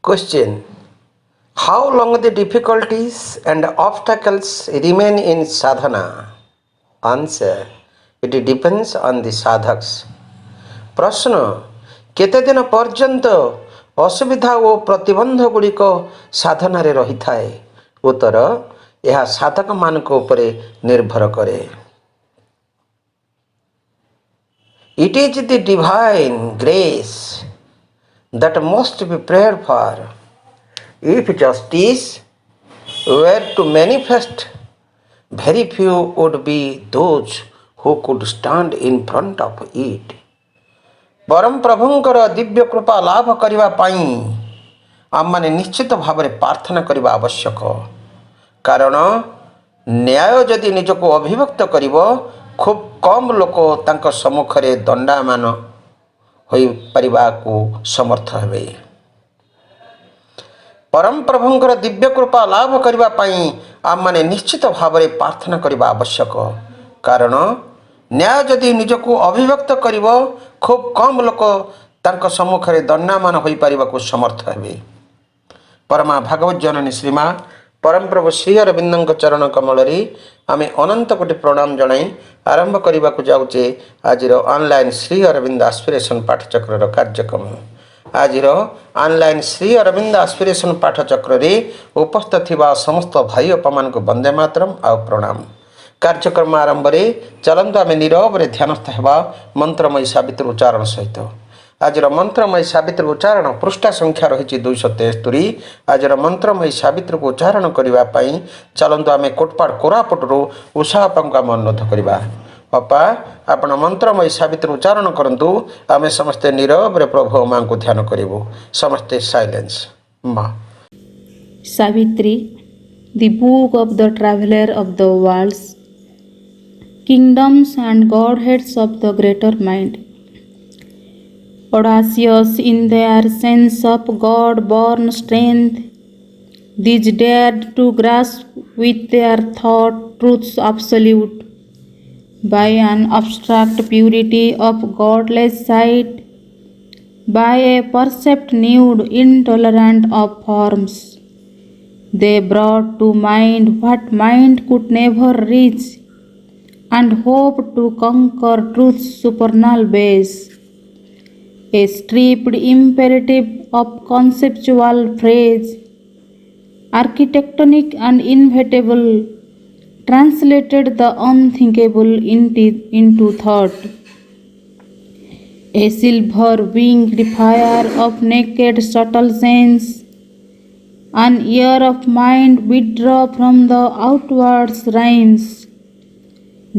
Question: how long the difficulties and obstacles remain in sadhana? Answer: it depends on the sadhaks. ପ୍ରଶ୍ନ: କେତେ ଦିନ ପର୍ଯ୍ୟନ୍ତ ଅସୁବିଧା ଓ ପ୍ରତିବନ୍ଧ ଗୁଡ଼ିକ ସାଧନାରେ ରହିଥାଏ? ଉତ୍ତର: ଏହା ସାଧକମାନଙ୍କ ଉପରେ ନିର୍ଭର କରେ। It is the divine grace that must be prayed for. If justice were to manifest, very few would be those who could stand in front of it. ପରମ ପ୍ରଭୁଙ୍କର ଦିବ୍ୟ କୃପା ଲାଭ କରିବା ପାଇଁ ଆମମାନେ ନିଶ୍ଚିତ ଭାବରେ ପ୍ରାର୍ଥନା କରିବା ଆବଶ୍ୟକ। କାରଣ ନ୍ୟାୟ ଯଦି ନିଜକୁ ଅଭିବ୍ୟକ୍ତ କରିବ, ଖୁବ୍ କମ୍ ଲୋକ ତାଙ୍କ ସମ୍ମୁଖରେ ଦଣ୍ଡାୟମାନ ହୋଇପାରିବାକୁ ସମର୍ଥ ହେବେ। ପରମ ପ୍ରଭୁଙ୍କର ଦିବ୍ୟ କୃପା ଲାଭ କରିବା ପାଇଁ ଆମମାନେ ନିଶ୍ଚିତ ଭାବରେ ପ୍ରାର୍ଥନା କରିବା ଆବଶ୍ୟକ। କାରଣ ନ୍ୟାୟ ଯଦି ନିଜକୁ ଅଭିବ୍ୟକ୍ତ କରିବ, ଖୁବ୍ କମ୍ ଲୋକ ତାଙ୍କ ସମ୍ମୁଖରେ ଦଣ୍ଡାୟମାନ ହୋଇପାରିବାକୁ ସମର୍ଥ ହେବେ। ପରମା ଭାଗବତ ଜନନୀ ଶ୍ରୀମା ପରମପ୍ରଭୁ ଶ୍ରୀ ଅରବିନ୍ଦଙ୍କ ଚରଣ କମଳରେ ଆମେ ଅନନ୍ତ କୋଟି ପ୍ରଣାମ ଜଣାଇ ଆରମ୍ଭ କରିବାକୁ ଯାଉଛେ ଆଜିର ଅନଲାଇନ୍ ଶ୍ରୀ ଅରବିନ୍ଦ ଆସ୍ପିରେସନ୍ ପାଠଚକ୍ରର କାର୍ଯ୍ୟକ୍ରମ। ଆଜିର ଅନଲାଇନ୍ ଶ୍ରୀ ଅରବିନ୍ଦ ଆସ୍ପିରେସନ୍ ପାଠଚକ୍ରରେ ଉପସ୍ଥିତ ଥିବା ସମସ୍ତ ଭାଇ ଅପାମାନଙ୍କୁ ବନ୍ଦେ ମାତରମ୍ ଆଉ ପ୍ରଣାମ। କାର୍ଯ୍ୟକ୍ରମ ଆରମ୍ଭରେ ଚାଲନ୍ତୁ ଆମେ ନୀରବରେ ଧ୍ୟାନସ୍ଥ ହେବା ମନ୍ତ୍ରମୟୀ ସାବିତ୍ରୀ ଉଚ୍ଚାରଣ ସହିତ। ଆଜିର ମନ୍ତ୍ରମୟୀ ସାବିତ୍ରୀ ଉଚ୍ଚାରଣ ପୃଷ୍ଠା ସଂଖ୍ୟା ରହିଛି 273। ଆଜିର ମନ୍ତ୍ରମୟୀ ସାବିତ୍ରୀକୁ ଉଚ୍ଚାରଣ କରିବା ପାଇଁ ଚାଲନ୍ତୁ ଆମେ କୋଟପାଡ଼ କୋରାପୁଟରୁ ଉଷା ଅପାଙ୍କୁ ଆମେ ଅନୁରୋଧ କରିବା। ଅପା, ଆପଣ ମନ୍ତ୍ରମୟୀ ସାବିତ୍ରୀ ଉଚ୍ଚାରଣ କରନ୍ତୁ। ଆମେ ସମସ୍ତେ ନୀରବରେ ପ୍ରଭୁ ମାଙ୍କୁ ଧ୍ୟାନ କରିବୁ। ସମସ୍ତେ ସାଇଲେନ୍ସ। ମା Savitri, the book of the traveler of the worlds, kingdoms and godheads of the greater mind. Audacious in their sense of God-born strength, these dared to grasp with their thought truths absolute, by an abstract purity of godless sight, by a percept nude, intolerant of forms. They brought to mind what mind could never reach, and hoped to conquer truth's supernal base. A stripped imperative of conceptual phrase, architectonic and inevitable, translated the unthinkable into thought. A silver-winged fire of naked subtle sense, an ear of mind withdraw from the outward rhymes,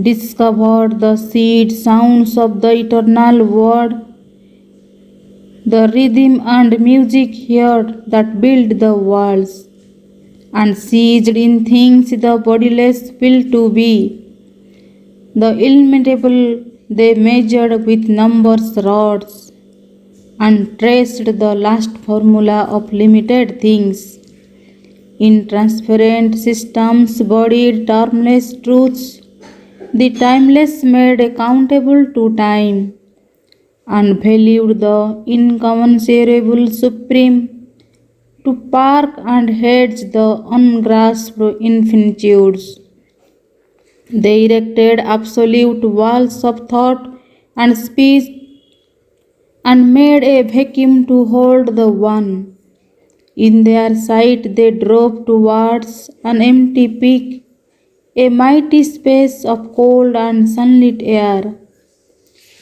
discovered the seed sounds of the eternal word, the rhythm and music heard that build the worlds, and seized in things the bodiless will to be. The illimitable they measured with numbers rods, and traced the last formula of limited things. In transparent systems bodied termless truths, the timeless made accountable to time, and valued the incommensurable supreme, to park and hedge the ungrasped infinitudes. They erected absolute walls of thought and speech, and made a vacuum to hold the one. In their sight they drove towards an empty peak, a mighty space of cold and sunlit air,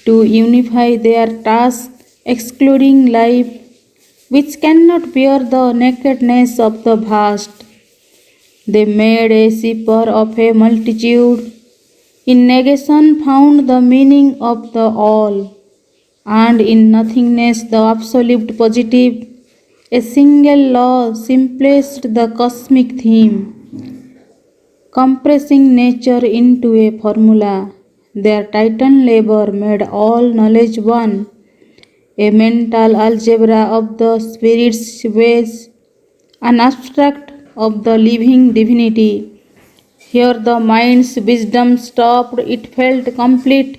to unify their task, excluding life, which cannot bear the nakedness of the vast. They made a shipper of a multitude, in negation found the meaning of the all, and in nothingness the absolute positive, a single law simplest the cosmic theme. Compressing nature into a formula, their titan labor made all knowledge one, a mental algebra of the spirit's ways, an abstract of the living divinity. Here the mind's wisdom stopped, it felt complete,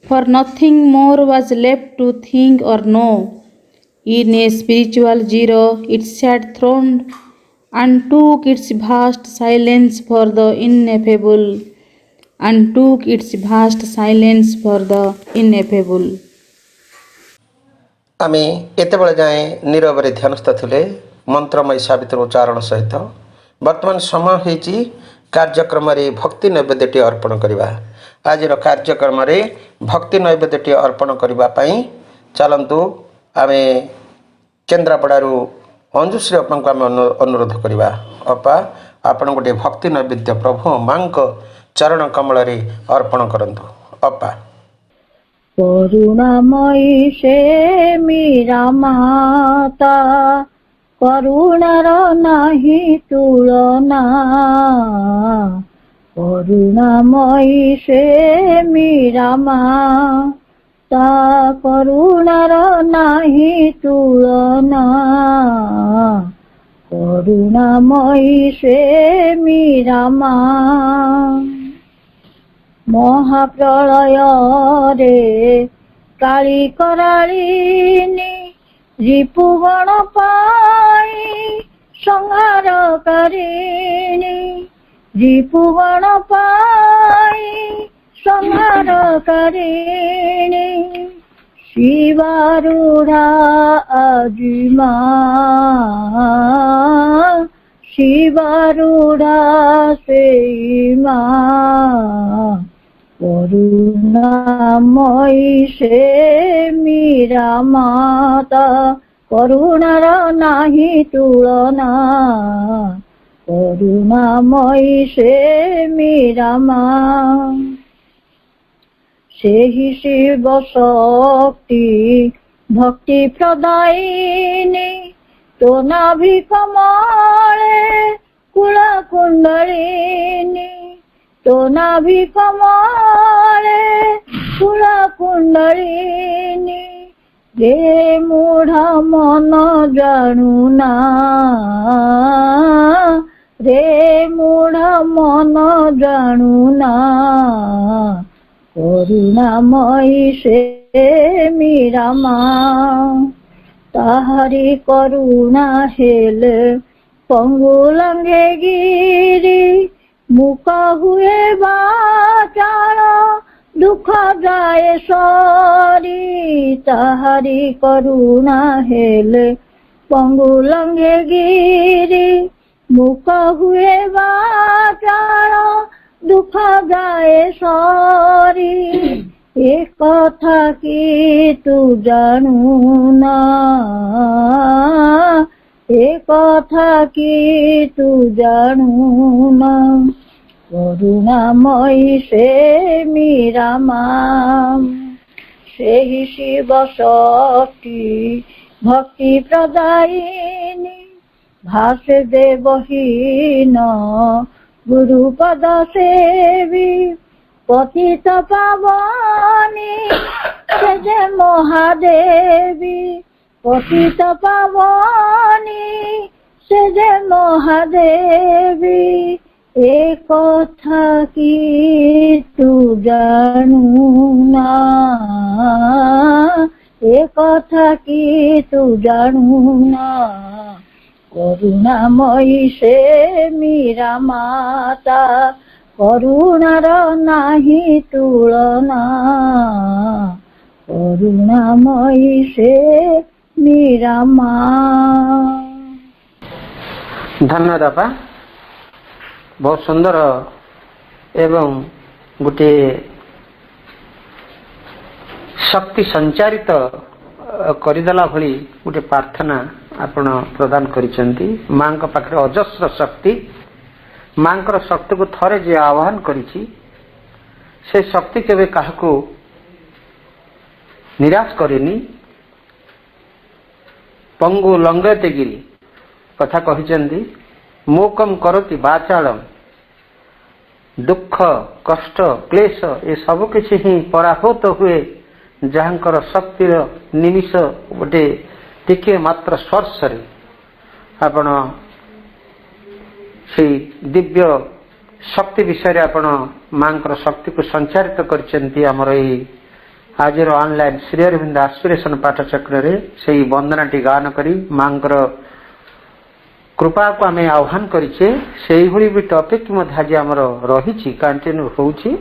for nothing more was left to think or know. In a spiritual zero, it sat throned and took its vast silence for the ineffable, and took its vast silence for the ineffable. ଆମେ ଏତେବେଳେ ଯାଏଁ ନୀରବରେ ଧ୍ୟାନସ୍ଥ ଥିଲେ ମନ୍ତ୍ରମୟୀ ସାବିତ୍ରୀ ଉଚ୍ଚାରଣ ସହିତ। ବର୍ତ୍ତମାନ ସମୟ ହେଇଛି କାର୍ଯ୍ୟକ୍ରମରେ ଭକ୍ତି ନୈବେଦ୍ୟଟି ଅର୍ପଣ କରିବା। ଆଜିର କାର୍ଯ୍ୟକ୍ରମରେ ଭକ୍ତି ନୈବେଦ୍ୟଟି ଅର୍ପଣ କରିବା ପାଇଁ ଚାଲନ୍ତୁ ଆମେ କେନ୍ଦ୍ରାପଡ଼ାରୁ ଅଞ୍ଜୁଶ୍ରୀ ଅପାଙ୍କୁ ଆମେ ଅନୁରୋଧ କରିବା। ଅପା, ଆପଣ ଗୋଟିଏ ଭକ୍ତି ନୈବେଦ୍ୟ ପ୍ରଭୁ ମାଙ୍କ ଚରଣ କମଳରେ ଅର୍ପଣ କରନ୍ତୁ। ଅପା। କରୁଣାମୟୀ ସେ ମୀରା ମାତା, କରୁଣାର ନାହିଁ ତୁଳନା। କରୁଣାମୟୀ ସେ ମୀରା ମାତା, କରୁଣାର ନାହିଁ ତୁଳନା। କରୁଣାମୟୀ ସେ ମୀରା ମା। ମହାପ୍ରଳୟରେ କାଳି କରାଳିନୀ, ରିପୁଗଣ ପାଇଁ ସଂହାରକାରିଣୀ। ରିପୁଗଣ ପାଇଁ ସଂହାରକାରିଣୀ। ଶିବାରୂଢ଼ା ଆଜି ମା, ଶିବାରୂଢ଼ା ସେଇ ମା। କରୁଣାମୟୀ ସେ ମୀରା ମାତା, କରୁଣାର ନାହିଁ ତୁଳନା। କରୁଣାମୟୀ ସେ ମୀରା ମା। ସେହି ଶିବ ଶକ୍ତି ଭକ୍ତି ପ୍ରଦାୟିନୀ, ତୋ ନାଭି କମଳେ କୁଳ କୁଣ୍ଡଳିନୀ। ତୋ ନାଭି କମଳେ କୁଳ କୁଣ୍ଡଳିନୀ। ରେ ମୂଢ଼ ମନ ଜାଣୁନା, ରେ ମୂଢ଼ ମନ ଜାଣୁନା। କରୁଣାମୟୀ ସେ ମୀରା ମା। ତାହାରି କରୁଣା ହେଲେ ପଙ୍ଗୁ ଲଙ୍ଘେ ଗିରି, ମୁକ ହୁଏ ବାଚାଳ ଦୁଃଖ ଯାଏ ସରି। ତାହାରି କରୁଣା ହେଲେ ପଙ୍ଗୁ ଲଙ୍ଘେ ଗିରି, ମୁକ ହୁଏ ବାଚାଳ ଦୁଃଖ ଯାଏ ସରି। ଏ କଥା କି ତୁ ଜାଣୁନା, ଏ କଥା କି ତୁ ଜାଣୁନା। କରୁଣାମୟୀ ସେ ମୀରା ମା। ସେହି ଶିବ ଶକ୍ତି ଭକ୍ତି ପ୍ରଦାୟିନୀ, ଭାସେ ଦେବହୀନ ଗୁରୁପଦ ସେବି। ପତିତ ପାବନୀ ସେ ଯେ ମହାଦେବୀ, ପତିତ ପାବନୀ ସେ ଯେ ମହାଦେବୀ। ଏ କଥା କି ତୁ ଜାଣୁନା, ଏ କଥା କି ତୁ ଜାଣୁନା। କରୁଣାମୟୀ ସେ ମୀରା ମାତା, କରୁଣାର ନାହିଁ ତୁଳନା। କରୁଣାମୟୀ ସେ ମୀରା ମା। ଧନ୍ୟବାଦ ବାପା। ବହୁତ ସୁନ୍ଦର ଏବଂ ଗୋଟିଏ ଶକ୍ତି ସଞ୍ଚାରିତ କରିଦେଲା ଭଳି ଗୋଟିଏ ପ୍ରାର୍ଥନା ଆପଣ ପ୍ରଦାନ କରିଛନ୍ତି। ମାଙ୍କ ପାଖରେ ଅଜସ୍ର ଶକ୍ତି। ମାଙ୍କର ଶକ୍ତିକୁ ଥରେ ଯିଏ ଆହ୍ୱାନ କରିଛି, ସେ ଶକ୍ତି କେବେ କାହାକୁ ନିରାଶ କରିନି। ପଙ୍ଗୁ ଲଙ୍ଘୟତେ ଗିରି କଥା କହିଛନ୍ତି। ମୂକମ୍ କରତି ବାଚାଳମ୍, ଦୁଃଖ କଷ୍ଟ କ୍ଲେଶ ଏସବୁ କିଛି ହିଁ ପରାହୃତ ହୁଏ ଯାହାଙ୍କର ଶକ୍ତିର ନିମିଷ ଗୋଟେ ଟିକିଏ ମାତ୍ର ସ୍ପର୍ଶରେ। ଆପଣ ସେଇ ଦିବ୍ୟ ଶକ୍ତି ବିଷୟରେ ଆପଣ ମାଙ୍କର ଶକ୍ତିକୁ ସଞ୍ଚାରିତ କରିଛନ୍ତି ଆମର ଏଇ आज ऑनलाइन श्री अरविंद आस्पिरेशन पाठचक्र से वंदनाटी गान करी मांकर कृपा को आम आह्वान करें से भी टॉपिक आज आमर रही कंटिन्यू होची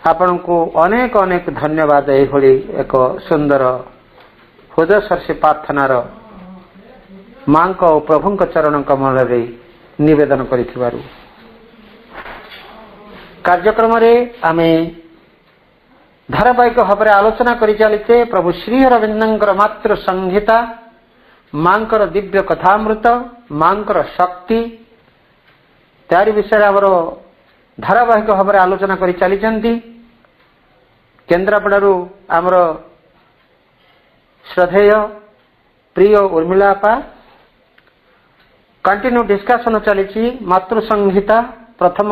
आपण को अनेक अनेक धन्यवाद यही एक सुंदर हृदय सरसी प्रार्थनार मां को प्रभु चरण कमल निवेदन कर कार्यक्रम आम धारावाहिक भाव आलोचना कर चलीचे प्रभु श्री अरविंदर मातृ संहिता मांकर दिव्य कथामृत मांकर शक्ति तारी विषय आमर धारावाहिक भाव आलोचना कर चली केन्द्रापड़ू आमर श्रद्धेय प्रिय उर्मिलापा कंटिन्यू डिस्कशन चली मातृ संहिता प्रथम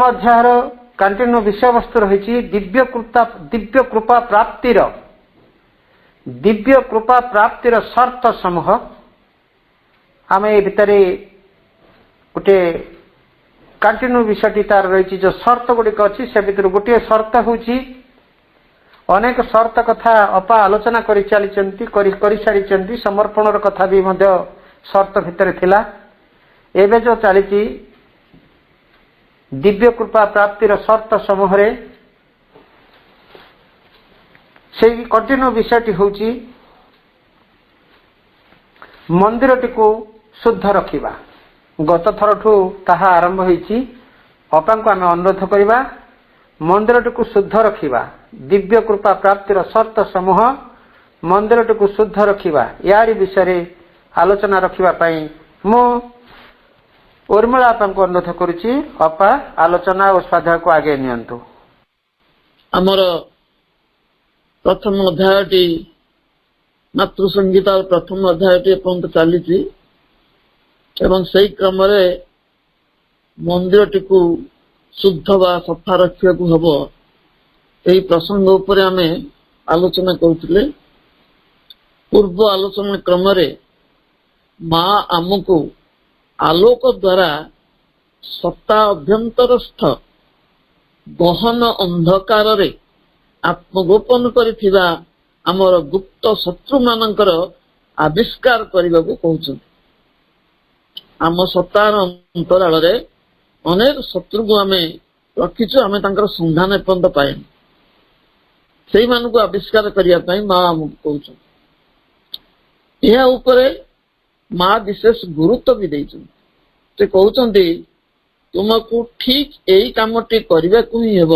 अध्याय कंटिन्यू विषय वस्तु रही दिव्य कृपा प्राप्तिर शर्त समूह आम ए भितर गोटे कंटिन्यू विषयटी तार रही जो शर्त गुड़िक अच्छी से भर गोटे शर्त हूँ अनेक शर्त कथा अपा आलोचना कर सारी समर्पण कथा भी शर्त भितर थिला एवं जो चली दिव्य कृपा प्राप्तिर शर्त समूह से कंटिन्यू विषयटी हूँ मंदिर टी शुद्ध रखा गत थर ठू ताहा आरंभ होती अपा को आम अनुरोध करवा मंदिर टी शुद्ध रखा दिव्य कृपा प्राप्तिर शर्त समूह मंदिर टी शुद्ध रखा यारी विषय आलोचना रखापी मु उर्मिला अपा को अनुरोध करुच्ची अपा आलोचना और स्वाध्याय को आगे नियंतु। आमर प्रथम अध्यायटी मातृ संगीता प्रथम अध्यायटी एपर्यंत चली एवं सही क्रम मंदिर टी शुद्ध व सफा रखा हम यही प्रसंग उपर आम आलोचना करुले पूर्व आलोचना क्रम माँ आमको आलोक द्वारा सत्ता अभ्यंतरस्थ गहन अंधकार रे आत्मगोपन करिथिबा आमर गुप्त शत्रु मानकर आविष्कार करने को कहते आम सत्तार अंतराल अनेक शत्रु को आम रखीचु आम संधान एपर्यंत पाए से मानक आविष्कार करने माँ आमको कहते यह माँ विशेष गुरुत्व भी देते कहते तुमको ठीक यही कामटी करने को ही हेब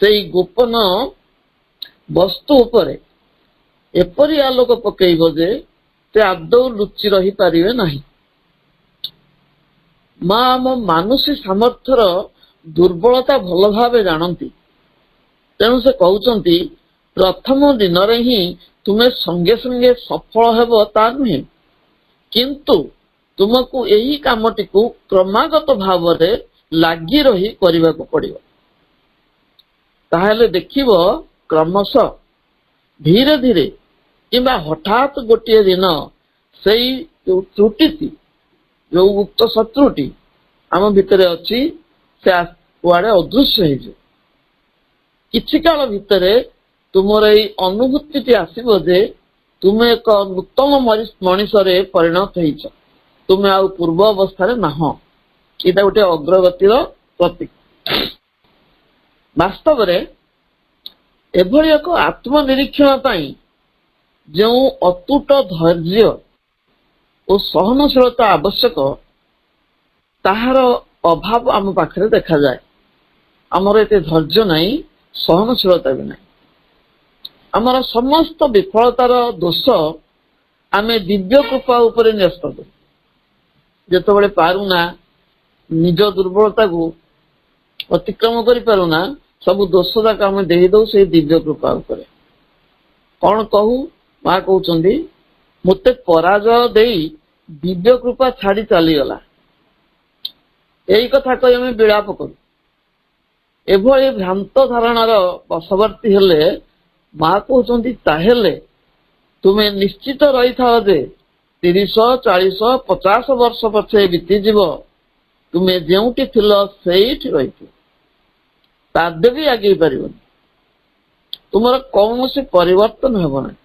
से गोपन वस्तु उपरे एपरी आलोक पकेब जे ते आदौ लुचि रही पारिबे नहीं। माँ आम मानुषी सामर्थ्यर दुर्बलता भल भाव जानती तेणु से कहते प्रथम दिन ही तुम्हें संगे संगे सफल हेब ता नुहे किंतु तुमको यही कामटी को क्रमागत भाव लगी रही करने को पड़ो ताहले देखिब क्रमशः धीरे धीरे किंबा हठात गोटे दिन से त्रुटि जो गुप्त शत्रुटी आम भितर अच्छी से कुआड़े अदृश्य हो किछि काल भितर तुमर यही अनुभूति आसब जे तुम एक नूतन मनीष परिणत हो तुम्हें आउ पूर्व अवस्था नाह यहाँ गोटे अग्रगतिर प्रतीक वास्तव एभली एक आत्मनिरीक्षण जो अतुट धैर्य और सहनशीलता आवश्यक ताहार अभाव आम पाखे देखा जाए आमर एते धैर्य नहीं सहनशीलता भी नहीं आमर समस्त विफलतार दोष आमे दिव्य कृपा उपरे न्यस्त करू जेतबेले पारुना निज दुर्बलता को अतिक्रम करि पारुना सब दोष जाक आम दे दौ से दिव्य कृपा उपरे कौन कहू माँ कहते मते पराजय देई दिव्य कृपा छाड़ी चलीगला यही कथा कही आम विलाप करू एभली भ्रांत धारणार वशवर्ती हेले माँ कहते ताहेले तुम्हें निश्चित रही था जे 30, 40, 50 वर्ष पछे बीतीजीव तुम्हें जोटी थिल सेठी रही ପାଦ ବି ଆଗେଇ ପାରିବନି, ତୁମର କୌଣସି ପରିବର୍ତ୍ତନ ହେବ ନାହିଁ।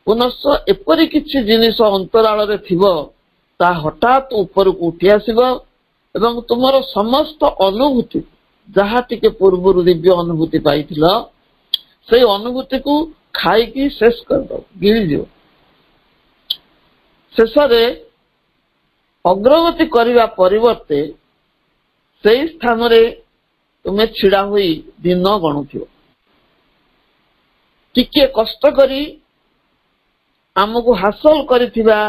ପୁନଶ୍ଚ ଏପରି କିଛି ଜିନିଷ ଅନ୍ତରାଳରେ ଥିବ, ତାହା ହଠାତ୍ ଉପରକୁ ଉଠି ଆସିବ ଏବଂ ତୁମର ସମସ୍ତ ଅନୁଭୂତି, ଯାହା ଟିକେ ପୂର୍ବରୁ ଦିବ୍ୟ ଅନୁଭୂତି ପାଇଥିଲ, ସେଇ ଅନୁଭୂତିକୁ ଖାଇକି ଶେଷ କରିଦେବ, ଗିଳିଯିବ। ଶେଷରେ ଅଗ୍ରଗତି କରିବା ପରିବର୍ତ୍ତେ ସେଇ ସ୍ଥାନରେ ତୁମେ ଛିଡା ହୋଇ ଦିନ ଗଣୁଥିବ। ଟିକେ କଷ୍ଟ କରି ଆମକୁ ହାସଲ କରିଥିବା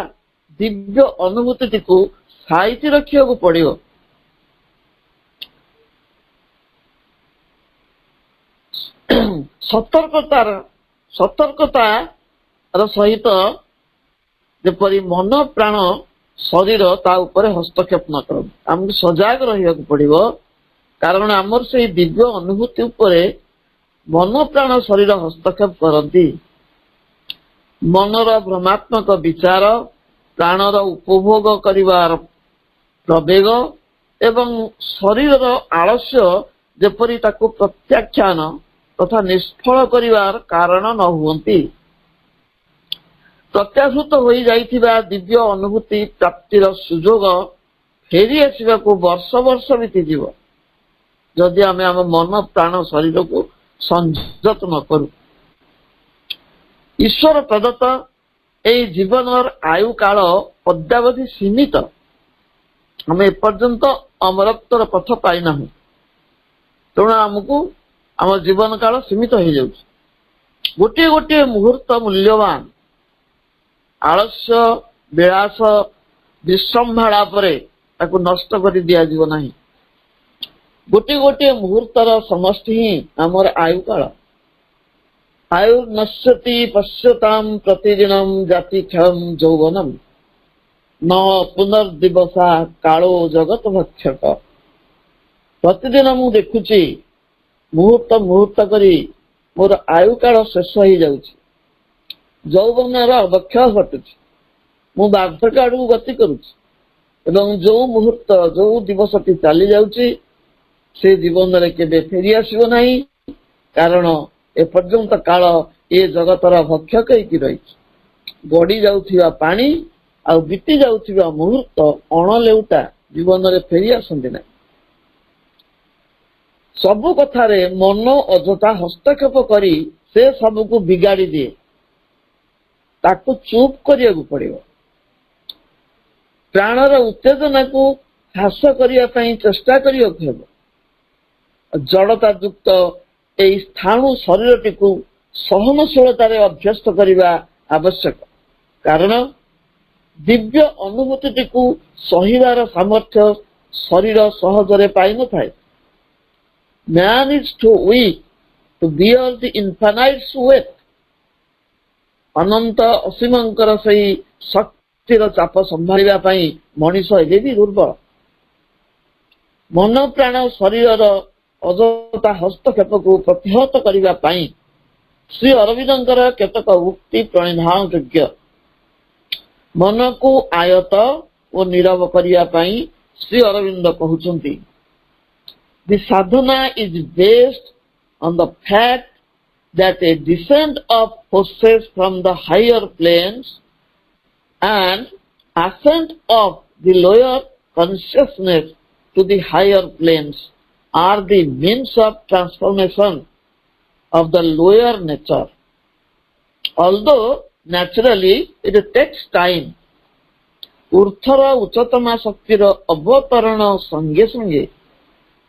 ଦିବ୍ୟ ଅନୁଭୂତିଟିକୁ ସାଇତି ରଖିବାକୁ ପଡିବ। ସତର୍କତାର ସହିତ ଯେପରି ମନ ପ୍ରାଣ ଶରୀର ତା ଉପରେ ହସ୍ତକ୍ଷେପ ନ କରନ୍ତି। ଆମକୁ ସଜାଗ ରହିବାକୁ ପଡିବ, କାରଣ ଆମର ସେଇ ଦିବ୍ୟ ଅନୁଭୂତି ଉପରେ ମନ ପ୍ରାଣ ଶରୀର ହସ୍ତକ୍ଷେପ କରନ୍ତି। ମନର ଭ୍ରମାତ୍ମକ ବିଚାର, ପ୍ରାଣର ଉପଭୋଗ କରିବାର ପ୍ରବେଗ ଏବଂ ଶରୀରର ଆଳସ୍ୟ ଯେପରି ତାକୁ ପ୍ରତ୍ୟାଖ୍ୟାନ ତଥା ନିଷ୍ଫଳ କରିବାର କାରଣ ନ ହୁଅନ୍ତି। ପ୍ରତ୍ୟାହୃତ ହୋଇଯାଇଥିବା ଦିବ୍ୟ ଅନୁଭୂତି ପ୍ରାପ୍ତିର ସୁଯୋଗ ଫେରି ଆସିବାକୁ ବର୍ଷ ବର୍ଷ ବିତିଯିବ, ଯଦି ଆମେ ଆମ ମନ ପ୍ରାଣ ଶରୀରକୁ ସଂଯତ ନ କରୁ। ଈଶ୍ୱର ପ୍ରଦତ୍ତ ଏହି ଜୀବନର ଆୟୁ କାଳ ଅଦ୍ୟାବଧି ସୀମିତ। ଆମେ ଏପର୍ଯ୍ୟନ୍ତ ଅମରତ୍ୱର ପଥ ପାଇନାହୁଁ, ତେଣୁ ଆମକୁ ଆମ ଜୀବନ କାଳ ସୀମିତ ହେଇଯାଉଛି। ଗୋଟିଏ ଗୋଟିଏ ମୁହୂର୍ତ୍ତ ମୂଲ୍ୟବାନ। ଆଳସ୍ୟ, ବିଳାସ, ବିଶ୍ରମ୍ଭାଳା ପରେ ତାକୁ ନଷ୍ଟ କରି ଦିଆଯିବ ନାହିଁ। ଗୋଟିଏ ଗୋଟିଏ ମୁହୂର୍ତ୍ତର ସମଷ୍ଟି ହିଁ ଆମର ଆୟୁ କାଳ। ଆୟୁ ନଶ୍ୟତି ପଶ୍ୟତାମ୍ ପ୍ରତିଦିନମ୍ ଜାତି କ୍ଷୟମ୍ ଯୌବନମ୍ ନ ପୁନର୍ଦିବସା କାଳୋ ଜଗତ ଭକ୍ଷକ। ପ୍ରତିଦିନ ମୁଁ ଦେଖୁଛି ମୁହୂର୍ତ୍ତ ମୁହୂର୍ତ୍ତ କରି ମୋର ଆୟୁ କାଳ ଶେଷ ହେଇଯାଉଛି, ଯୌବନର ଅବକ୍ଷୟ ଘଟୁଛି, ମୁଁ ବାର୍ଦ୍ଧକ୍ୟ ଆଡକୁ ଗତି କରୁଛି ଏବଂ ଯୋଉ ମୁହୂର୍ତ୍ତ ଯୋଉ ଦିବସଟି ଚାଲି ଯାଉଛି ସେ ଜୀବନରେ କେବେ ଫେରି ଆସିବ ନାହିଁ, କାରଣ ଏପର୍ଯ୍ୟନ୍ତ କାଳ ଏ ଜଗତର ଭକ୍ଷକ ହେଇକି ରହିଛି। ଗଡି ଯାଉଥିବା ପାଣି ଆଉ ବିତି ଯାଉଥିବା ମୁହୂର୍ତ୍ତ ଅଣଲେଉଟା ଜୀବନରେ ଫେରି ଆସନ୍ତି ନାହିଁ। ସବୁ କଥାରେ ମନ ଅଯଥା ହସ୍ତକ୍ଷେପ କରି ସେ ସବୁକୁ ବିଗାଡି ଦିଏ। ତାକୁ ଚୁପ୍ କରିବାକୁ ପଡିବ। ପ୍ରାଣର ଉତ୍ତେଜନାକୁ ହ୍ରାସ କରିବା ପାଇଁ ଚେଷ୍ଟା କରିବାକୁ ହେବ। ଜଡତା ଯୁକ୍ତ ଏହି ସ୍ଥାଣୁ ଶରୀରଟିକୁ ସହନଶୀଳତାରେ ଅଭ୍ୟସ୍ତ କରିବା ଆବଶ୍ୟକ, କାରଣ ଦିବ୍ୟ ଅନୁଭୂତିଟିକୁ ସହିବାର ସାମର୍ଥ୍ୟ ଶରୀର ସହଜରେ ପାଇନଥାଏ। Man is too weak to bear the infinite's weight. ଅନନ୍ତ ଅସୀମଙ୍କର ସେହି ଶକ୍ତିର ଚାପ ସମ୍ଭାଳିବା ପାଇଁ ମଣିଷ ଏବେ ବି ଦୁର୍ବଳ। ମନ ପ୍ରାଣ ଶରୀରର ଅଯଥା ହସ୍ତକ୍ଷେପକୁ ପ୍ରତିହତ କରିବା ପାଇଁ ଶ୍ରୀ ଅରବିନ୍ଦଙ୍କର କେତେକ ଉକ୍ତି ପ୍ରଣିଧାନ ଯୋଗ୍ୟ। ମନକୁ ଆୟତ ଓ ନୀରବ କରିବା ପାଇଁ ଶ୍ରୀ ଅରବିନ୍ଦ କହୁଛନ୍ତି, The sadhana is based on the fact that a descent of forces from the higher planes and ascent of the lower consciousness to the higher planes are the means of transformation of the lower nature. Although naturally it takes time. ଊର୍ଦ୍ଧ୍ୱର ଉଚ୍ଚତମ ଶକ୍ତିର ଅବତରଣ ସଙ୍ଗେ ସଙ୍ଗେ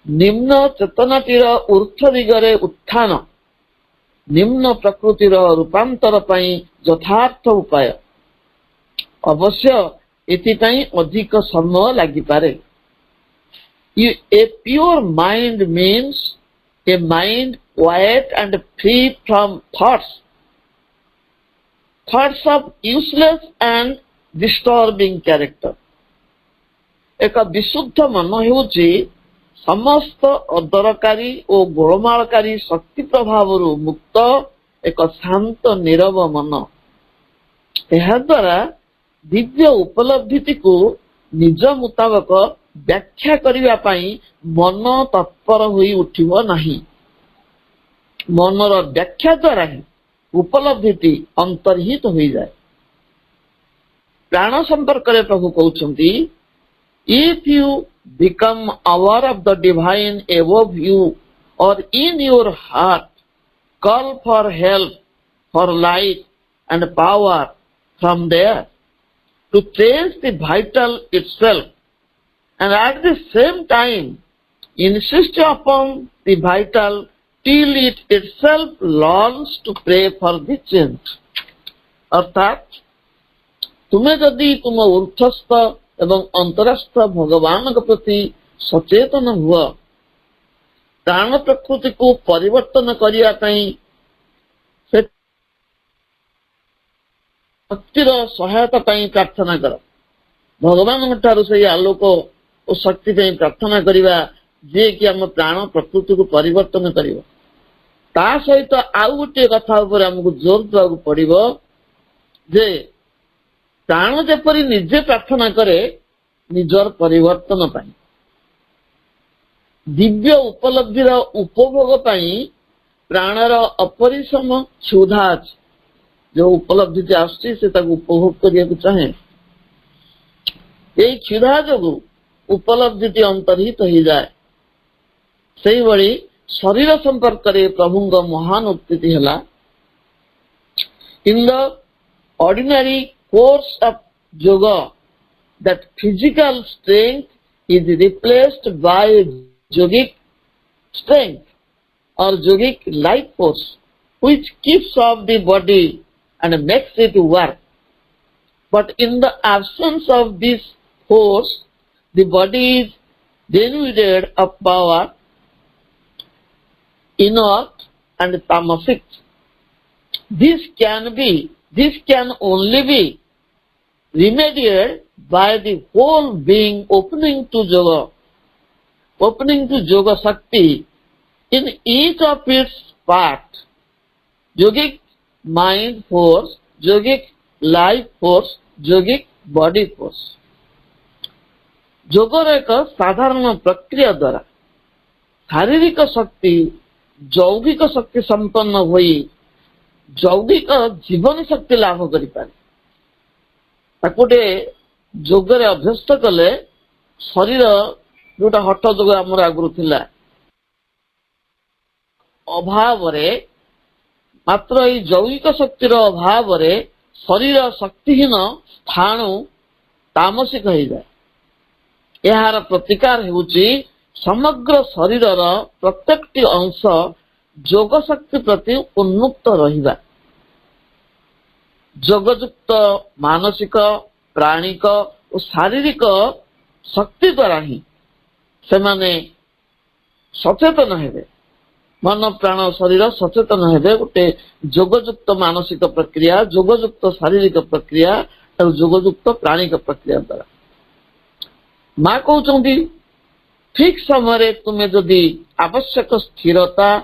ନିମ୍ନ ଚେତନାଟିର ଊର୍ଦ୍ଧ୍ୱ ଦିଗରେ ଉତ୍ଥାନ ନିମ୍ନ ପ୍ରକୃତିର ରୂପାନ୍ତର ପାଇଁ ଯଥାର୍ଥ ଉପାୟ। ଅବଶ୍ୟ ଏଥିପାଇଁ ଅଧିକ ସମୟ ଲାଗିପାରେ। A pure mind means a mind quiet and free from thoughts of useless and disturbing character. ଏକ ବିଶୁଦ୍ଧ ମନ ହେଉଛି ସମସ୍ତ ଅଦରକାରୀ ଓ ଗୋଳମାଳକାରୀ ଶକ୍ତି ପ୍ରଭାବରୁ ମୁକ୍ତ ଏକ ଶାନ୍ତ ନୀରବ ମନ। ଏହାଦ୍ୱାରା ଦିବ୍ୟ ଉପଲବ୍ଧିଟିକୁ ନିଜ ମୁତାବକ व्याख्या करिवा पाई मन तत्पर होई उठिबो नाही। मनर व्याख्या द्वारा ही उपलब्धि अंतर्हित हो जाए। प्राण संपर्क रे प्रभु कहउछंती, if you become aware of the divine above you or in your heart, call for help, for light and power from there to change the vital itself, and at the same time insist upon the vital till it itself learns to pray for the change। अर्थात तुम्हें जदि तुम ऊर्ध्वस्थ एवं अंतरस्थ भगवान के प्रति सचेतन हुआ, प्राण प्रकृति को परिवर्तन करिया पई से शक्तिर सहायता पई प्रार्थना कर। भगवान ठारू से आलोक और शक्ति पई प्रार्थना करिवा जे कि हम प्राण प्रकृति को परिवर्तन करिवो। ता सहित आउ गोटे कथा ऊपर हमको जोर देवाक पड़िबो जे प्राण जेपरि निजे प्रार्थना करे निजर परिवर्तन पाई, दिव्य उपलब्धिर उपभोग पाई प्राणर अपरिसम क्षुधा अछि। जो उपलब्धि आसुची से ताको उपभोग करिया चाहे, यही क्षुधा जो उपलब्धि अंतर्हित हो जाए। से भली शरीर संपर्क रे प्रभुंग महान उक्ति है, in the ordinary course of yoga that physical strength is replaced by yogic strength और yogic life force which keeps off the body and makes it work, but in the absence of this force the body is denuded of power, inert and tamasic। This can only be remedied by the whole being opening to yoga shakti in each of its parts, yogic mind force, yogic life force, yogic body force। योगर एक साधारण प्रक्रिया द्वारा शारीरिक शक्ति जौगिक शक्ति संपन्न होई जौगिक जीवन शक्ति लाभ करि पारे। ताकुटे योगरे अभ्यस्त कले शरीर जोटा हठ जोग हमर आगुरु थिला अभाव रे, मात्र ई जौगिक शक्तिर अभाव रे शरीर शक्तिहीन स्थाणु तामसिक हो जाए। यार प्रतिकार हेउची समग्र शरीर प्रत्येक अंश जोग शक्ति प्रति उन्मुक्त रहिबा। जोगयुक्त मानसिक, प्राणिक और शारीरिक शक्ति द्वारा ही से माने सचेतन हेबे। मन प्राण शरीर सचेतन हेबे गोटे जोगयुक्त मानसिक प्रक्रिया, जोगयुक्त शारीरिक प्रक्रिया और जोगयुक्त प्राणिक प्रक्रिया द्वारा। माँ कहते ठीक समय तुम्हें जदि आवश्यक स्थिरता,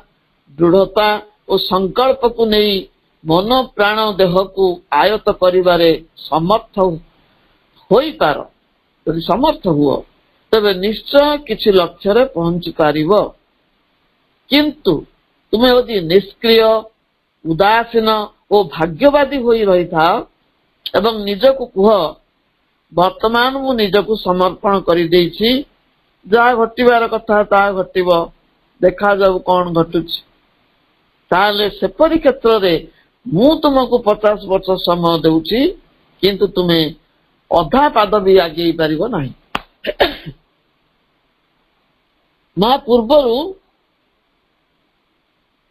दृढ़ता और संकल्प को नहीं मन प्राण देह को आयत करिबारे समर्थ होई पार, यदि समर्थ हुओ तबे निश्चय किसी लक्ष्य रे पहुंची पारिबो। किंतु तुम्हें यदि निष्क्रिय, उदासीन और भाग्यवादी होई रही था एवं निजको कुह वर्तमान मु निजको समर्पण करि देछि, जा घटिबार कथा ता घटिबो, देखा जाऊ कौन घटुछि, ताले सेपरि क्षेत्र रे मु तुमको 50 वर्ष समय देउछि किंतु तुम्हें अधा पाद भी आगे पारिबो नाही। मा पूर्वरु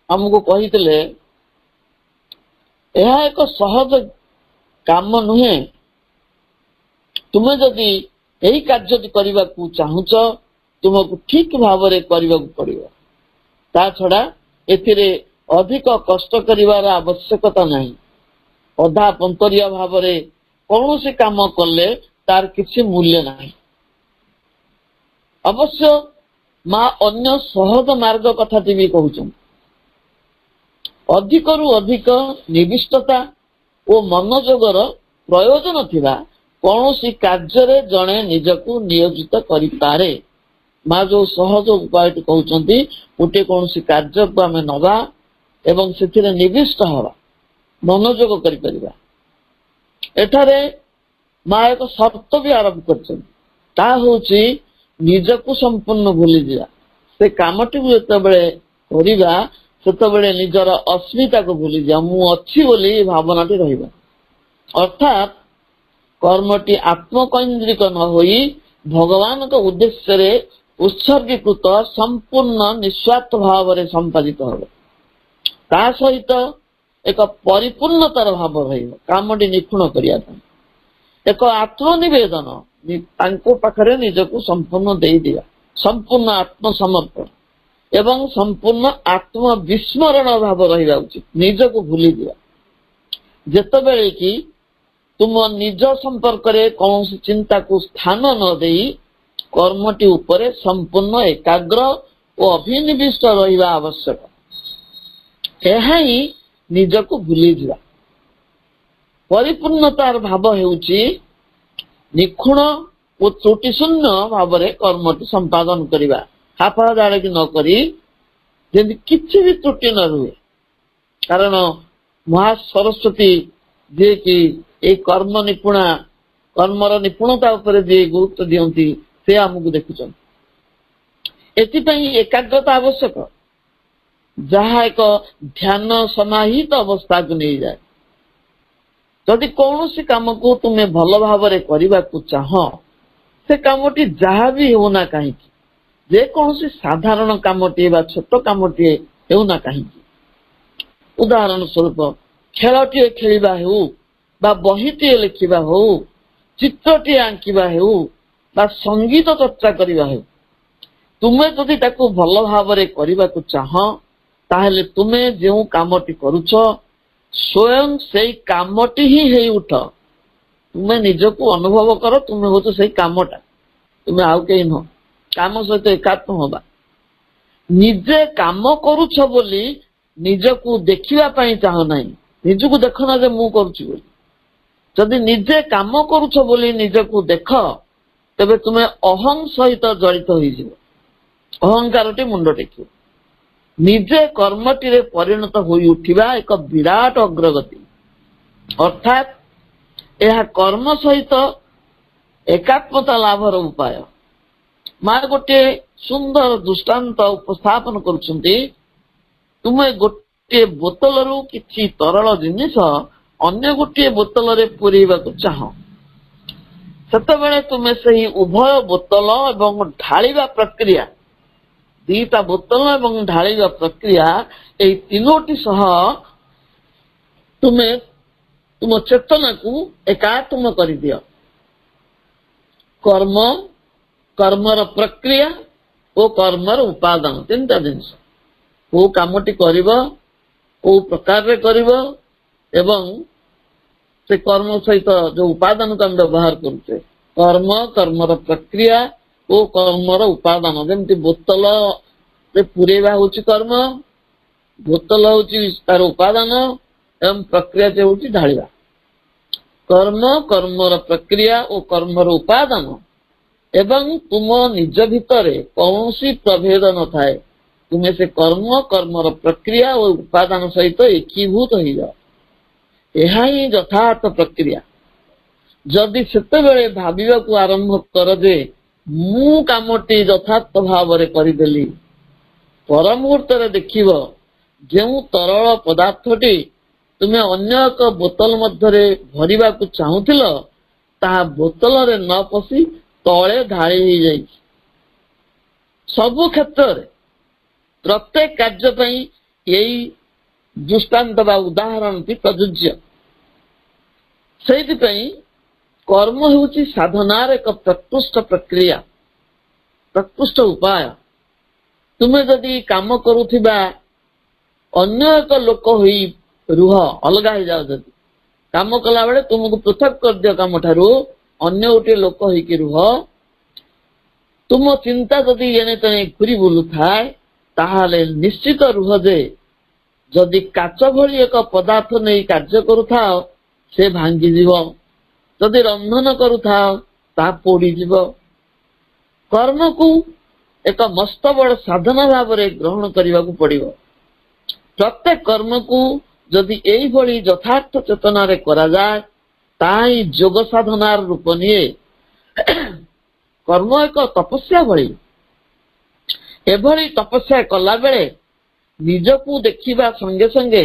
हमको कहितले यह एक सहज काम नुहे। तुम्हें जदि यही कार्य करने को चाहूच तुमको ठीक भाव में करने पड़ो। ता छड़ा एथिरे अधिक कष्ट करिवार आवश्यकता नहीं। अधा पंतरिया भाव में कौन से काम कले तार किसी मूल्य नहीं। अवश्य माँ अन्य सहज मार्ग कथा भी कहूँ। अधिक रु अधिक निविष्टता और मनोजगर प्रयोजन थिबा କୌଣସି କାର୍ଯ୍ୟରେ ଜଣେ ନିଜକୁ ନିୟୋଜିତ କରିପାରେ। ମା ଯୋଉ ସହଜ ଉପାୟଟି କହୁଛନ୍ତି, ଗୋଟିଏ କୌଣସି କାର୍ଯ୍ୟକୁ ଆମେ ନବା ଏବଂ ସେଥିରେ ନିବିଷ୍ଟ ହେବା, ମନୋଯୋଗ କରିପାରିବା। ଏଠାରେ ମା ଏକ ସର୍ତ୍ତ ବି ଆରମ୍ଭ କରିଛନ୍ତି, ତାହା ହଉଛି ନିଜକୁ ସମ୍ପୂର୍ଣ୍ଣ ଭୁଲିଯିବା। ସେ କାମଟିକୁ ଯେତେବେଳେ କରିବା ସେତେବେଳେ ନିଜର ଅସ୍ମିତାକୁ ଭୁଲିଯିବା, ମୁଁ ଅଛି ବୋଲି ଭାବନାଟି ରହିବ। ଅର୍ଥାତ୍ କର୍ମଟି ଆତ୍ମକୈନ୍ଦ୍ରିକ ନ ହୋଇ ଭଗବାନଙ୍କ ଉଦ୍ଦେଶ୍ୟରେ ଉତ୍ସର୍ଗୀକୃତ, ସମ୍ପୂର୍ଣ୍ଣ ନିଃସ୍ୱାର୍ଥ ଭାବରେ ସମ୍ପାଦିତ ହେବ। ତା ସହିତ ଏକ ପରିପୂର୍ଣ୍ଣତାର ଭାବ ରହିବ କାମଟି ନିଖୁଣ କରିବା ପାଇଁ। ଏକ ଆତ୍ମନିବେଦନ, ତାଙ୍କ ପାଖରେ ନିଜକୁ ସମ୍ପୂର୍ଣ୍ଣ ଦେଇଦିଆ, ସମ୍ପୂର୍ଣ୍ଣ ଆତ୍ମସମର୍ପଣ ଏବଂ ସମ୍ପୂର୍ଣ୍ଣ ଆତ୍ମବିସ୍ମରଣ ଭାବ ରହିବା ଉଚିତ। ନିଜକୁ ଭୁଲିଯିବା। ଯେତେବେଳେ କି ତୁମ ନିଜ ସମ୍ପର୍କରେ କୌଣସି ଚିନ୍ତାକୁ ସ୍ଥାନ ନ ଦେଇ କର୍ମଟି ଉପରେ ସମ୍ପୂର୍ଣ୍ଣ ଏକାଗ୍ର ଓ ଅଭିନିବିଷ୍ଟ ରହିବା ଆବଶ୍ୟକ। ଏହା ହିଁ ନିଜକୁ ଭୁଲିଯିବା। ପରିପୂର୍ଣ୍ଣତାର ଭାବ ହେଉଛି ନିଖୁଣ ଓ ତ୍ରୁଟି ଶୂନ୍ୟ ଭାବରେ କର୍ମଟି ସମ୍ପାଦନ କରିବା, ହାପାଜାଳିକି ନ କରି, ଯେମିତି କିଛି ବି ତ୍ରୁଟି ନ ରୁହେ। କାରଣ ମହା ସରସ୍ୱତୀ ଯିଏକି ଏଇ କର୍ମର ନିପୁଣତା ଉପରେ ଯିଏ ଗୁରୁତ୍ୱ ଦିଅନ୍ତି, ସେ ଆମକୁ ଦେଖୁଛନ୍ତି। ଏଥିପାଇଁ ଏକାଗ୍ରତା ଆବଶ୍ୟକ, ଯାହା ଏକ ଧ୍ୟାନ ସମାହିତ ଅବସ୍ଥାକୁ ନେଇଯାଏ। ଯଦି କୌଣସି କାମକୁ ତୁମେ ଭଲ ଭାବରେ କରିବାକୁ ଚାହଁ, ସେ କାମଟି ଯାହା ବି ହେଉନା କାହିଁକି, ଯେକୌଣସି ସାଧାରଣ କାମଟିଏ ବା ଛୋଟ କାମଟିଏ ହେଉନା କାହିଁକି, ଉଦାହରଣ ସ୍ୱରୂପ ଖେଳଟିଏ ଖେଳିବା ହେଉ ବା ବହିଟିଏ ଲେଖିବା ହେଉ, ଚିତ୍ରଟିଏ ଆଙ୍କିବା ହେଉ ବା ସଙ୍ଗୀତ ଚର୍ଚ୍ଚା କରିବା ହେଉ, ତୁମେ ଯଦି ତାକୁ ଭଲ ଭାବରେ କରିବାକୁ ଚାହଁ, ତାହେଲେ ତୁମେ ଯେଉଁ କାମଟି କରୁଛ ସ୍ୱୟଂ ସେଇ କାମଟି ହିଁ ହେଇ ଉଠ। ତୁମେ ନିଜକୁ ଅନୁଭବ କର, ତୁମେ ହଉଛ ସେଇ କାମଟା, ତୁମେ ଆଉ କେହି ନୁହଁ। କାମ ସହିତ ଏକାତ୍ମ ହବା। ନିଜେ କାମ କରୁଛ ବୋଲି ନିଜକୁ ଦେଖିବା ପାଇଁ ଚାହୁଁ ନାହିଁ। ନିଜକୁ ଦେଖ ନା ଯେ ମୁଁ କରୁଛି ବୋଲି। ଯଦି ନିଜେ କାମ କରୁଛ ବୋଲି ନିଜକୁ ଦେଖ, ତେବେ ତୁମେ ଅହଂ ସହିତ ଜଡ଼ିତ ହୋଇଯିବ। ଅହଙ୍କାରଟି ମୁଣ୍ଡ ଟେକିବ। ନିଜେ କର୍ମଟିରେ ପରିଣତ ହୋଇ ଉଠିବା ଏକ ବିରାଟ ଅଗ୍ରଗତି। ଅର୍ଥାତ୍ ଏହା କର୍ମ ସହିତ ଏକାତ୍ମତା ଲାଭର ଉପାୟ। ମା ଗୋଟିଏ ସୁନ୍ଦର ଦୃଷ୍ଟାନ୍ତ ଉପସ୍ଥାପନ କରୁଛନ୍ତି। ତୁମେ ଗୋଟିଏ ବୋତଲରୁ କିଛି ତରଳ ଜିନିଷ ଅନ୍ୟ ଗୋଟିଏ ବୋତଲରେ ପୂରେଇବାକୁ ଚାହଁ, ସେତେବେଳେ ତୁମେ ସେହି ଉଭୟ ବୋତଲ ଏବଂ ଢାଳିବା ପ୍ରକ୍ରିୟା, ଦିଟା ବୋତଲ ଏବଂ ଢାଳିବା ପ୍ରକ୍ରିୟା, ଏହି ତିନୋଟି ସହ ତୁମେ ତୁମ ଚେତନାକୁ ଏକାତ୍ମ କରିଦିଅ। କର୍ମ, କର୍ମର ପ୍ରକ୍ରିୟା ଓ କର୍ମର ଉପାଦାନ, ତିନିଟା ଜିନିଷ। କୋଉ କାମଟି କରିବ, କୋଉ ପ୍ରକାରରେ କରିବ ଏବଂ ସେ କର୍ମ ସହିତ ଯୋଉ ଉପାଦାନକୁ ଆମେ ବ୍ୟବହାର କରୁଛେ, କର୍ମ, କର୍ମର ପ୍ରକ୍ରିୟା ଓ କର୍ମର ଉପାଦାନ। ଯେମିତି ବୋତଲରେ ପୂରେଇବା ହଉଛି କର୍ମ, ବୋତଲ ହଉଛି ତାର ଉପାଦାନ ଏବଂ ପ୍ରକ୍ରିୟାଟି ହଉଛି ଢାଳିବା। କର୍ମ, କର୍ମର ପ୍ରକ୍ରିୟା ଓ କର୍ମର ଉପାଦାନ ଏବଂ ତୁମ ନିଜ ଭିତରେ କୌଣସି ପ୍ରଭେଦ ନଥାଏ। ତୁମେ ସେ କର୍ମ, କର୍ମର ପ୍ରକ୍ରିୟା ଓ ଉପାଦାନ ସହିତ ଏକୀଭୂତ ହେଇଯାଅ। ଏହା ହିଁ ଯଥାର୍ଥ ପ୍ରକ୍ରିୟା। ଯଦି ସେତେବେଳେ ଭାବିବାକୁ ଆରମ୍ଭ କର ଯେ ମୁଁ କାମଟି ଯଥାର୍ଥ ଭାବରେ କରିଦେଲି, ପର ମୁହୂର୍ତ୍ତରେ ଦେଖିବ ଯେଉଁ ତରଳ ପଦାର୍ଥଟି ତୁମେ ଅନ୍ୟ ଏକ ବୋତଲ ମଧ୍ୟରେ ଭରିବାକୁ ଚାହୁଁଥିଲ, ତାହା ବୋତଲରେ ନ ପଶି ତଳେ ଢାଳି ହେଇଯାଇଛି। ସବୁ କ୍ଷେତ୍ରରେ ପ୍ରତ୍ୟେକ କାର୍ଯ୍ୟ ପାଇଁ ଏଇ ଦୃଷ୍ଟାନ୍ତ ବା ଉଦାହରଣଟି ପ୍ରଯୁଜ୍ୟ। ସେଇଥିପାଇଁ କର୍ମ ହେଉଛି ସାଧନାର ଏକ ପ୍ରକୃଷ୍ଟ ପ୍ରକ୍ରିୟା, ପ୍ରକୃଷ୍ଟ ଉପାୟ। ତୁମେ ଯଦି କାମ କରୁଥିବା ଅନ୍ୟ ଏକ ଲୋକ ହୋଇ ରୁହ, ଅଲଗା ହେଇଯାଅ, ଯଦି କାମ କଲା ବେଳେ ତୁମକୁ ପୃଥକ କରିଦିଅ କାମଠାରୁ, ଅନ୍ୟ ଗୋଟିଏ ଲୋକ ହେଇକି ରୁହ, ତୁମ ଚିନ୍ତା ଯଦି ଏଣେ ତେଣେ ଘୁରି ବୁଲୁଥାଏ, ତାହେଲେ ନିଶ୍ଚିତ ରୁହ ଯେ ଯଦି କାଚ ଭଳି ଏକ ପଦାର୍ଥ ନେଇ କାର୍ଯ୍ୟ କରୁଥାଅ, ସେ ଭାଙ୍ଗିଯିବ ଯଦି ରନ୍ଧନ କରୁଥାଅ ତାହା ପୋଡ଼ିଯିବ। କର୍ମକୁ ଏକ ମସ୍ତ ବଡ଼ ସାଧନା ଭାବରେ ଗ୍ରହଣ କରିବାକୁ ପଡ଼ିବ। ପ୍ରତ୍ୟେକ କର୍ମକୁ ଯଦି ଏଇଭଳି ଯଥାର୍ଥ ଚେତନାରେ କରାଯାଏ ତାହା ହିଁ ଯୋଗ ସାଧନାର ରୂପ ନିଏ। କର୍ମ ଏକ ତପସ୍ୟା ଭଳି। ଏଭଳି ତପସ୍ୟା କଲା ବେଳେ ନିଜକୁ ଦେଖିବା ସଙ୍ଗେ ସଙ୍ଗେ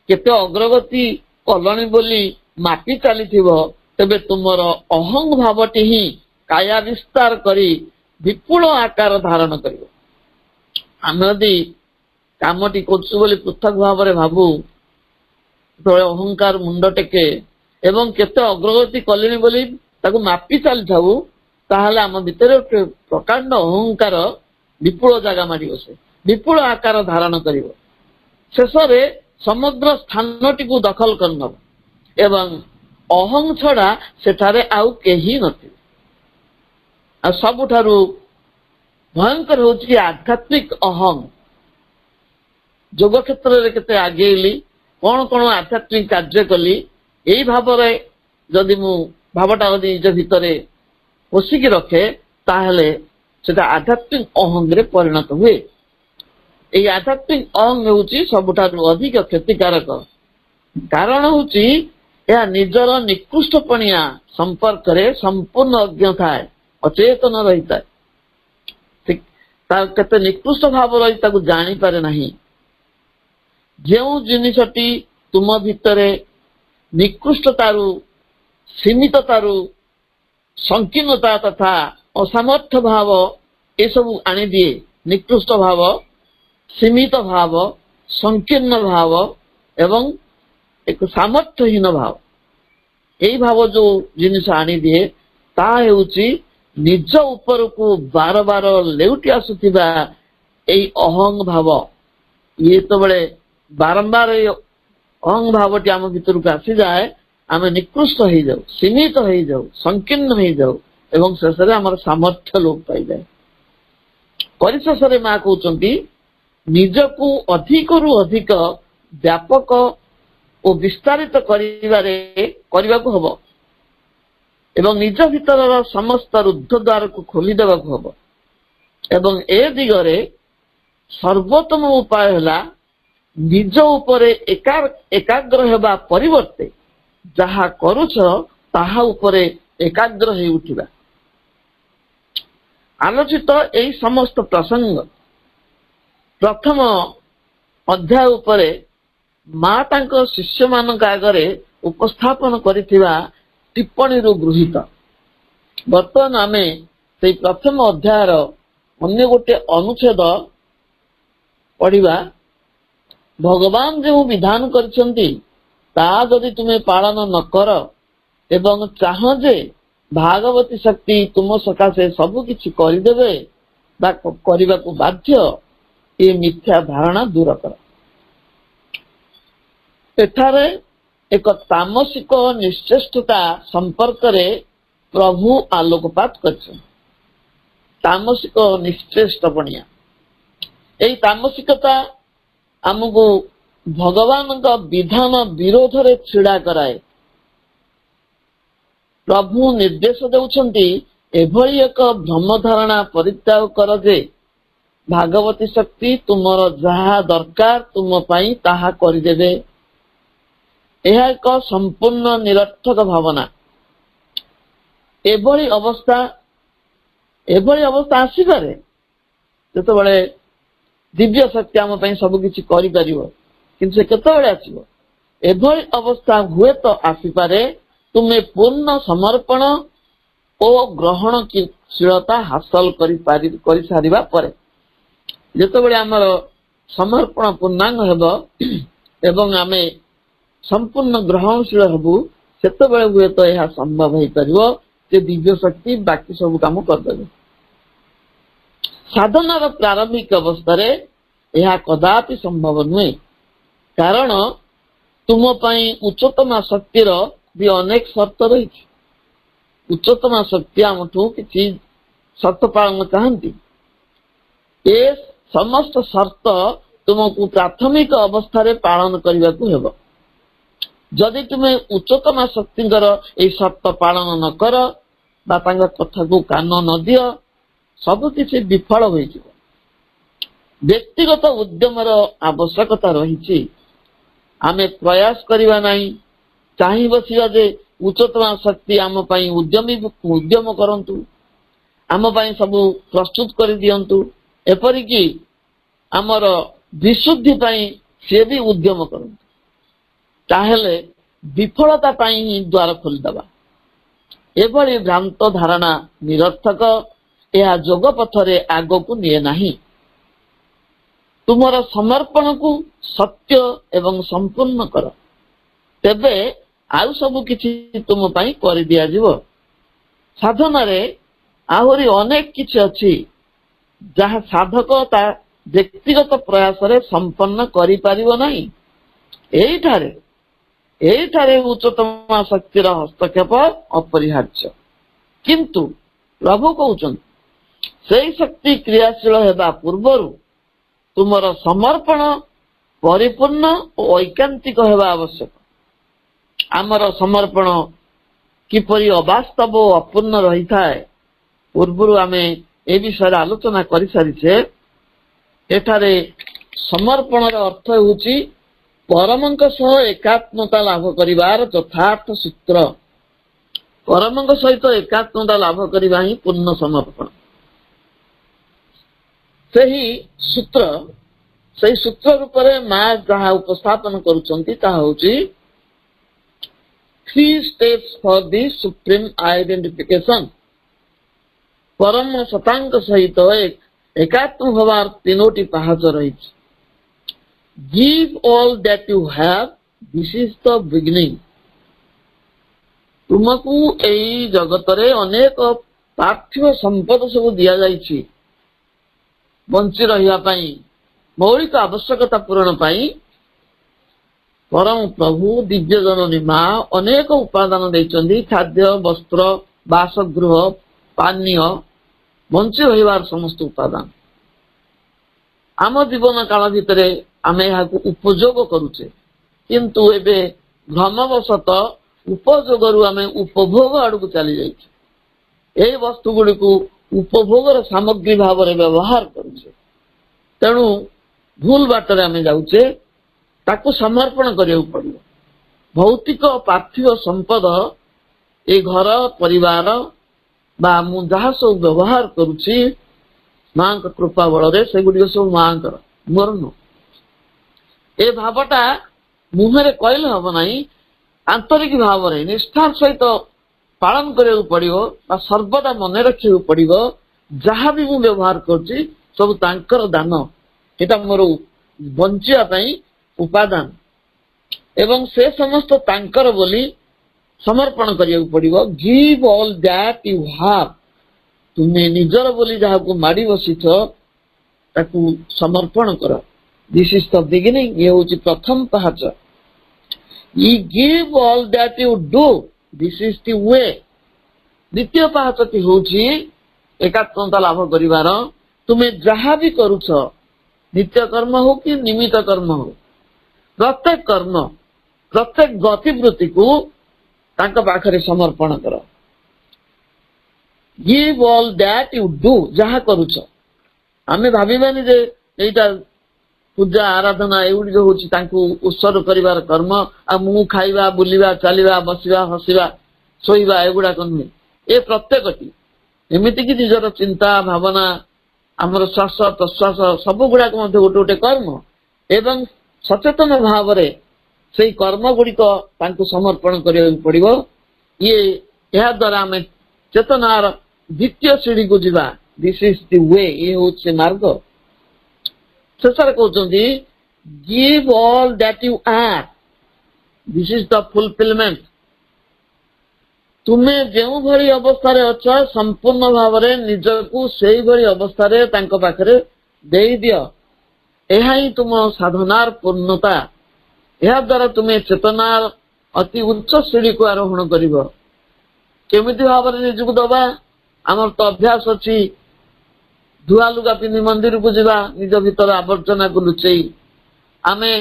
କେତେ ଅଗ୍ରଗତି କଲଣି ବୋଲି ମାପି ଚାଲିଥିବ, ତେବେ ତୁମର ଅହଂ ଭାବଟି ହିଁ କାୟା ବିସ୍ତାର କରି ବିପୁଳ ଆକାର ଧାରଣ କରିବ। ଆମେ ଯଦି କାମଟି କରୁଛୁ ବୋଲି ପୃଥକ ଭାବରେ ଭାବୁ, ଯେତେବେଳେ ଅହଙ୍କାର ମୁଣ୍ଡ ଟେକେ ଏବଂ କେତେ ଅଗ୍ରଗତି କଲିଣି ବୋଲି ତାକୁ ମାପି ଚାଲିଥାଉ, ତାହେଲେ ଆମ ଭିତରେ ଗୋଟେ ପ୍ରକାଣ୍ଡ ଅହଙ୍କାର ବିପୁଳ ଜାଗା ମାଡ଼ି ବସେ, ବିପୁଳ ଆକାର ଧାରଣ କରିବ। ଶେଷରେ ସମଗ୍ର ସ୍ଥାନଟିକୁ ଦଖଲ କରିନେବ ଏବଂ ଅହଂ ଛଡା ସେଠାରେ ଆଉ କେହି ନଥିବେ। ଆଉ ସବୁଠାରୁ ଭୟଙ୍କର ହେଉଛି ଆଧ୍ୟାତ୍ମିକ ଅହଂ। ଯୋଗ କ୍ଷେତ୍ରରେ କେତେ ଆଗେଇଲି, କଣ କଣ ଆଧ୍ୟାତ୍ମିକ କାର୍ଯ୍ୟ କଲି, ଏଇ ଭାବରେ ଯଦି ମୁଁ ଭାବଟା ଯଦି ନିଜ ଭିତରେ ପୋଷିକି ରଖେ, ତାହେଲେ ସେଟା ଆଧ୍ୟାତ୍ମିକ ଅହଂରେ ପରିଣତ ହୁଏ। এই ଆଧ୍ୟାତ୍ମିକ ଅହଂ ହେଉଛି ସବୁଠାରୁ ଅଧିକ କ୍ଷତିକାରକ। କାରଣ ହେଉଛି ଏହା ନିଜର ନିକୃଷ୍ଟପଣିଆ ସମ୍ପର୍କରେ ସମ୍ପୂର୍ଣ୍ଣ ଅଜ୍ଞ ଥାଏ, ଅଚେତନ ରହିଥାଏ। ତାର କେତେ ନିକୃଷ୍ଟ ଭାବ ରହି ତାକୁ ଜାଣିପାରେ ନାହିଁ। ଯେଉଁ ଜିନିଷଟି ତୁମ ଭିତରେ ନିକୃଷ୍ଟତାରୁ, ସୀମିତତାରୁ, ସଂକୀର୍ଣ୍ଣତା ତଥା ଅସାମର୍ଥ୍ୟ ଭାବ ଏସବୁ ଆଣିଦିଏ, ନିକୃଷ୍ଟ ଭାବ, ସୀମିତ ଭାବ, ସଂକୀର୍ଣ୍ଣ ଭାବ ଏବଂ ଏକ ସାମର୍ଥ୍ୟହୀନ ଭାବ, ଏଇ ଭାବ ଯୋଉ ଜିନିଷ ଆଣିଦିଏ ତାହା ହେଉଛି ନିଜ ଉପରକୁ ବାର ବାର ଲେଉଟି ଆସୁଥିବା ଏଇ ଅହଂ ଭାବ। ଇଏ ଯେତେବେଳେ ବାରମ୍ବାର ଏଇ ଅହଂ ଭାବଟି ଆମ ଭିତରକୁ ଆସିଯାଏ, ଆମେ ନିକୃଷ୍ଟ ହେଇଯାଉ, ସୀମିତ ହେଇଯାଉ, ସଂକୀର୍ଣ୍ଣ ହେଇଯାଉ ଏବଂ ଶେଷରେ ଆମର ସାମର୍ଥ୍ୟ ଲୋପ ପାଇଯାଏ। ପରିଶେଷରେ ମା କହୁଛନ୍ତି, ନିଜକୁ ଅଧିକରୁ ଅଧିକ ବ୍ୟାପକ ଓ ବିସ୍ତାରିତ କରିବାକୁ ହବ ଏବଂ ନିଜ ଭିତରର ସମସ୍ତ ରୁଦ୍ଧ ଦ୍ୱାରକୁ ଖୋଲିଦେବାକୁ ହବ। ଏବଂ ଏ ଦିଗରେ ସର୍ବୋତ୍ତମ ଉପାୟ ହେଲା ନିଜ ଉପରେ ଏକାଗ୍ର ହେବା ପରିବର୍ତ୍ତେ ଯାହା କରୁଛ ତାହା ଉପରେ ଏକାଗ୍ର ହେଇ ଉଠିବା। ଆଲୋଚିତ ଏହି ସମସ୍ତ ପ୍ରସଙ୍ଗ ପ୍ରଥମ ଅଧ୍ୟାୟ ଉପରେ ମା ତାଙ୍କ ଶିଷ୍ୟମାନଙ୍କ ଆଗରେ ଉପସ୍ଥାପନ କରିଥିବା ଟିପ୍ପଣୀରୁ ଗୃହୀତ। ବର୍ତ୍ତମାନ ଆମେ ସେଇ ପ୍ରଥମ ଅଧ୍ୟାୟର ଅନ୍ୟ ଗୋଟେ ଅନୁଚ୍ଛେଦ ପଢିବା। ଭଗବାନ ଯେଉଁ ବିଧାନ କରିଛନ୍ତି ତାହା ଯଦି ତୁମେ ପାଳନ ନ କର ଏବଂ ଚାହଁ ଯେ ଭାଗବତୀ ଶକ୍ତି ତୁମ ସକାଶେ ସବୁ କିଛି କରିଦେବେ ବା କରିବାକୁ ବାଧ୍ୟ, ଏ ମିଥ୍ୟା ଧାରଣା ଦୂର କର। ଏଠାରେ ଏକ ତାମସିକ ନିଶ୍ଚେଷ୍ଟତା ସମ୍ପର୍କରେ ପ୍ରଭୁ ଆଲୋକପାତ କରିଛନ୍ତି। ତାମସିକ ନିଶ୍ଚେଷ୍ଟପଣିଆ, ଏଇ ତାମସିକତା ଆମକୁ ଭଗବାନଙ୍କ ବିଧାନ ବିରୋଧରେ ଛିଡା କରାଏ। ପ୍ରଭୁ ନିର୍ଦ୍ଦେଶ ଦେଉଛନ୍ତି, ଏଭଳି ଏକ ଭ୍ରମ ଧାରଣା ପରିତ୍ୟାଗ କର ଯେ ଭାଗବତୀ ଶକ୍ତି ତୁମର ଯାହା ଦରକାର ତୁମ ପାଇଁ ତାହା କରିଦେବେ। ଏହା ଏକ ସମ୍ପୂର୍ଣ୍ଣ ନିରର୍ଥକ ଭାବନା। ଏଭଳି ଅବସ୍ଥା ଆସିପାରେ ଯେତେବେଳେ ଦିବ୍ୟ ଶକ୍ତି ଆମ ପାଇଁ ସବୁ କିଛି କରିପାରିବ, କିନ୍ତୁ ସେ କେତେବେଳେ ଆସିବ? ଏଭଳି ଅବସ୍ଥା ହୁଏତ ଆସିପାରେ ତୁମେ ପୂର୍ଣ୍ଣ ସମର୍ପଣ ଓ ଗ୍ରହଣଶୀଳତା ହାସଲ କରିସାରିବା ପରେ। ଯେତେବେଳେ ଆମର ସମର୍ପଣ ପୂର୍ଣ୍ଣାଙ୍ଗ ହେବ ଏବଂ ଆମେ ସମ୍ପୂର୍ଣ୍ଣ ଗ୍ରହଣଶୀଳ ହେବୁ, ସେତେବେଳେ ହୁଏତ ଏହା ସମ୍ଭବ ହେଇପାରିବ ଯେ ଦିବ୍ୟ ଶକ୍ତି ବାକି ସବୁ କାମ କରିଦେବେ। ସାଧନାର ପ୍ରାରମ୍ଭିକ ଅବସ୍ଥାରେ ଏହା କଦାପି ସମ୍ଭବ ନୁହେଁ, କାରଣ ତୁମ ପାଇଁ ଉଚ୍ଚତମ ଶକ୍ତିର ବି ଅନେକ ସର୍ତ୍ତ ରହିଛି। ଉଚ୍ଚତମ ଶକ୍ତି ଆମଠୁ କିଛି ସର୍ତ୍ତ ପାଳନ ଚାହାନ୍ତି। ଏ ସମସ୍ତ ସର୍ତ୍ତ ତୁମକୁ ପ୍ରାଥମିକ ଅବସ୍ଥାରେ ପାଳନ କରିବାକୁ ହେବ। जदि तुमे उच्चतम शक्तिଙ୍କର এই ସର୍ତ୍ତ ପାଳନ ନ କର ବା ତାଙ୍କ କଥାକୁ କାନ ନ ଦିଅ ସବୁ କିଛି ବିଫଳ ହୋଇଯିବ। ବ୍ୟକ୍ତିଗତ ଉଦ୍ୟମର ଆବଶ୍ୟକତା ରହିଛି। ଆମେ ପ୍ରୟାସ କରିବା ନାହିଁ, ଚାହିଁ ବସିବା ଯେ ଉଚ୍ଚତମ ଶକ୍ତି ଆମ ପାଇଁ ଉଦ୍ୟମ କରନ୍ତୁ, ଆମ ପାଇଁ ସବୁ ପ୍ରସ୍ତୁତ କରିଦିଅନ୍ତୁ, ଏପରିକି ଆମର ବିଶୁଦ୍ଧି ପାଇଁ ସିଏ ବି ଉଦ୍ୟମ କରନ୍ତୁ। ତାହେଲେ ବିଫଳତା ପାଇଁ ହିଁ ଦ୍ୱାର ଖୋଲିଦେବା। ଏଭଳି ଭ୍ରାନ୍ତ ଧାରଣା ନିରର୍ଥକ, ଏହା ଯୋଗ ପଥରେ ଆଗକୁ ନିଏ ନାହିଁ। ତୁମର ସମର୍ପଣକୁ ସତ୍ୟ ଏବଂ ସମ୍ପୂର୍ଣ୍ଣ କର, ତେବେ ଆଉ ସବୁ କିଛି ତୁମ ପାଇଁ କରିଦିଆଯିବ। ସାଧନାରେ ଆହୁରି ଅନେକ କିଛି ଅଛି ଯାହା ସାଧକ ତା ବ୍ୟକ୍ତିଗତ ପ୍ରୟାସରେ ସମ୍ପନ୍ନ କରିପାରିବ ନାହିଁ। ଏଇଠାରେ ଉଚ୍ଚତମ ଶକ୍ତିର ହସ୍ତକ୍ଷେପ ଅପରିହାର୍ଯ୍ୟ। କିନ୍ତୁ ପ୍ରଭୁ କହୁଛନ୍ତି ସେହି ଶକ୍ତି କ୍ରିୟାଶୀଳ ହେବା ପୂର୍ବରୁ ତୁମର ସମର୍ପଣ ପରିପୂର୍ଣ୍ଣ ଓ ଐକାନ୍ତିକ ହେବା ଆବଶ୍ୟକ। ଆମର ସମର୍ପଣ କିପରି ଅବାସ୍ତବ ଓ ଅପୂର୍ଣ୍ଣ ରହିଥାଏ, ପୂର୍ବରୁ ଆମେ ଏ ବିଷୟରେ ଆଲୋଚନା କରିସାରିଛେ। ଏଠାରେ ସମର୍ପଣର ଅର୍ଥ ହେଉଛି ପରମଙ୍କ ସହ ଏକାତ୍ମତା ଲାଭ କରିବାର ଯଥାର୍ଥ ସୂତ୍ର। ପରମଙ୍କ ସହିତ ଏକାତ୍ମତା ଲାଭ କରିବା ହିଁ ପୂର୍ଣ୍ଣ ସମର୍ପଣ। ସେହି ସୂତ୍ର ରୂପରେ ମା ଯାହା ଉପସ୍ଥାପନ କରୁଛନ୍ତି ତାହା ହେଉଛି 3 steps for the supreme identification। ପରମ ସତାଙ୍କ ସହିତ ଏକାତ୍ମ ହେବାର 3ଟି ପାହାଚ ରହିଛି। Give all that you have, this is the beginning। ତୁମକୁ ଏହି ଜଗତରେ ଅନେକ ପାର୍ଥିବ ସମ୍ପଦ ସବୁ ଦିଆଯାଇଛି ବଞ୍ଚି ରହିବା ପାଇଁ, ମୌଳିକ ଆବଶ୍ୟକତା ପୂରଣ ପାଇଁ। ପରମ ପ୍ରଭୁ ଦିବ୍ୟ ଜନନୀ ମା ଅନେକ ଉପାଦାନ ଦେଇଛନ୍ତି, ଖାଦ୍ୟ, ବସ୍ତ୍ର, ବାସଗୃହ, ପାନୀୟ, ବଞ୍ଚି ରହିବାର ସମସ୍ତ ଉପାଦାନ। ଆମ ଜୀବନ କାଳ ଭିତରେ ଆମେ ଏହାକୁ ଉପଯୋଗ କରୁଛେ, କିନ୍ତୁ ଏବେ ଭ୍ରମବଶତଃ ଉପଯୋଗରୁ ଆମେ ଉପଭୋଗ ଆଡକୁ ଚାଲି ଯାଇଛେ। ଏହି ବସ୍ତୁ ଗୁଡ଼ିକୁ ଉପଭୋଗର ସାମଗ୍ରୀ ଭାବରେ ବ୍ୟବହାର କରୁଛେ, ତେଣୁ ଭୁଲ ବାଟରେ ଆମେ ଯାଉଛେ। ତାକୁ ସମର୍ପଣ କରିବାକୁ ପଡିବ। ଭୌତିକ ପାର୍ଥିବ ସମ୍ପଦ, ଏ ଘର, ପରିବାର ବା ମୁଁ ଯାହା ସବୁ ବ୍ୟବହାର କରୁଛି ମାଙ୍କ କୃପା ବଳରେ, ସେଗୁଡ଼ିକ ସବୁ ମାଙ୍କର, ମୋର ନୁହଁ। ଏ ଭାବଟା ମୁହଁରେ କହିଲେ ହବ ନାହିଁ, ଆନ୍ତରିକ ଭାବରେ ନିଷ୍ଠାର ସହିତ ପାଳନ କରିବାକୁ ପଡିବ ବା ସର୍ବଦା ମନେ ରଖିବାକୁ ପଡିବ, ଯାହା ବି ମୁଁ ବ୍ୟବହାର କରୁଛି ସବୁ ତାଙ୍କର ଦାନ, ଏଟା ମୋର ବଞ୍ଚିବା ପାଇଁ ଉପାଦାନ, ଏବଂ ସେ ସମସ୍ତ ତାଙ୍କର ବୋଲି ସମର୍ପଣ କରିବାକୁ ପଡିବ। Give all that you have। ତୁମେ ନିଜର ବୋଲି ଯାହାକୁ ମାଡ଼ି ବସିଛ ତାକୁ ସମର୍ପଣ କର। This is the beginning। ଇଏ ହେଉଛି ପ୍ରଥମ ପାହାଚ। You give all that you do, this is the way। ଦ୍ୱିତୀୟ ପାହାଚଟି ହେଉଛି ଏକାତ୍ମତା ଲାଭ କରିବାର। ତୁମେ ଯାହା ବି କରୁଛ, ନିତ୍ୟ କର୍ମ ହଉ କି ନିମିତ୍ତ କର୍ମ ହଉ, ପ୍ରତ୍ୟେକ କର୍ମ, ପ୍ରତ୍ୟେକ ଗତିବୃତ୍ତିକୁ ତାଙ୍କ ପାଖରେ ସମର୍ପଣ କର। Give all that you do। ଯାହା କରୁଛ, ଆମେ ଭାବିବାନି ଯେ ଏଇଟା ପୂଜା ଆରାଧନା ଏଗୁଡିକ ହଉଛି ତାଙ୍କୁ ଉତ୍ସର୍ଗ କରିବାର କର୍ମ, ଆଉ ମୁଁ ଖାଇବା, ବୁଲିବା, ଚାଲିବା, ବସିବା, ହସିବା, ଶୋଇବା ଏଗୁଡାକ ନୁହେଁ। ଏ ପ୍ରତ୍ୟେକଟି ଏମିତିକି ନିଜର ଚିନ୍ତା ଭାବନା, ଆମର ଶ୍ୱାସ ପ୍ରଶ୍ୱାସ ସବୁ ଗୁଡାକ ମଧ୍ୟ ଗୋଟେ ଗୋଟେ କର୍ମ, ଏବଂ ସଚେତନ ଭାବରେ ସେଇ କର୍ମ ଗୁଡିକ ତାଙ୍କୁ ସମର୍ପଣ କରିବାକୁ ପଡିବ। ଏହା ଦ୍ୱାରା ଆମେ ଚେତନାର ଦ୍ୱିତୀୟ ସିଢିକୁ ଯିବା। This is the we. ଇଏ ହେଉଛି ମାର୍ଗ। ଶେଷରେ କହୁଛନ୍ତି give all that you are, this is the fulfillment। ତୁମେ ଯେଉଁଭଳି ଅବସ୍ଥାରେ ଅଛ ସମ୍ପୂର୍ଣ୍ଣ ଭାବରେ ନିଜକୁ ସେଇଭଳି ଅବସ୍ଥାରେ ତାଙ୍କ ପାଖରେ ଦେଇଦିଅ। ଏହା ହିଁ ତୁମ ସାଧନାର ପୂର୍ଣ୍ଣତା। ଏହା ଦ୍ୱାରା ତୁମେ ଚେତନାର ଅତି ଉଚ୍ଚ ସିଢିକୁ ଆରୋହଣ କରିବ। କେମିତି ଭାବରେ ନିଜକୁ ଦବା? ଆମର ତ ଅଭ୍ୟାସ ଅଛି ଧୁଆ ଲୁଗା ପିନ୍ଧି ମନ୍ଦିରକୁ ଯିବା, ନିଜ ଭିତର ଆବର୍ଜନାକୁ ଲୁଚେଇ। ଆମେ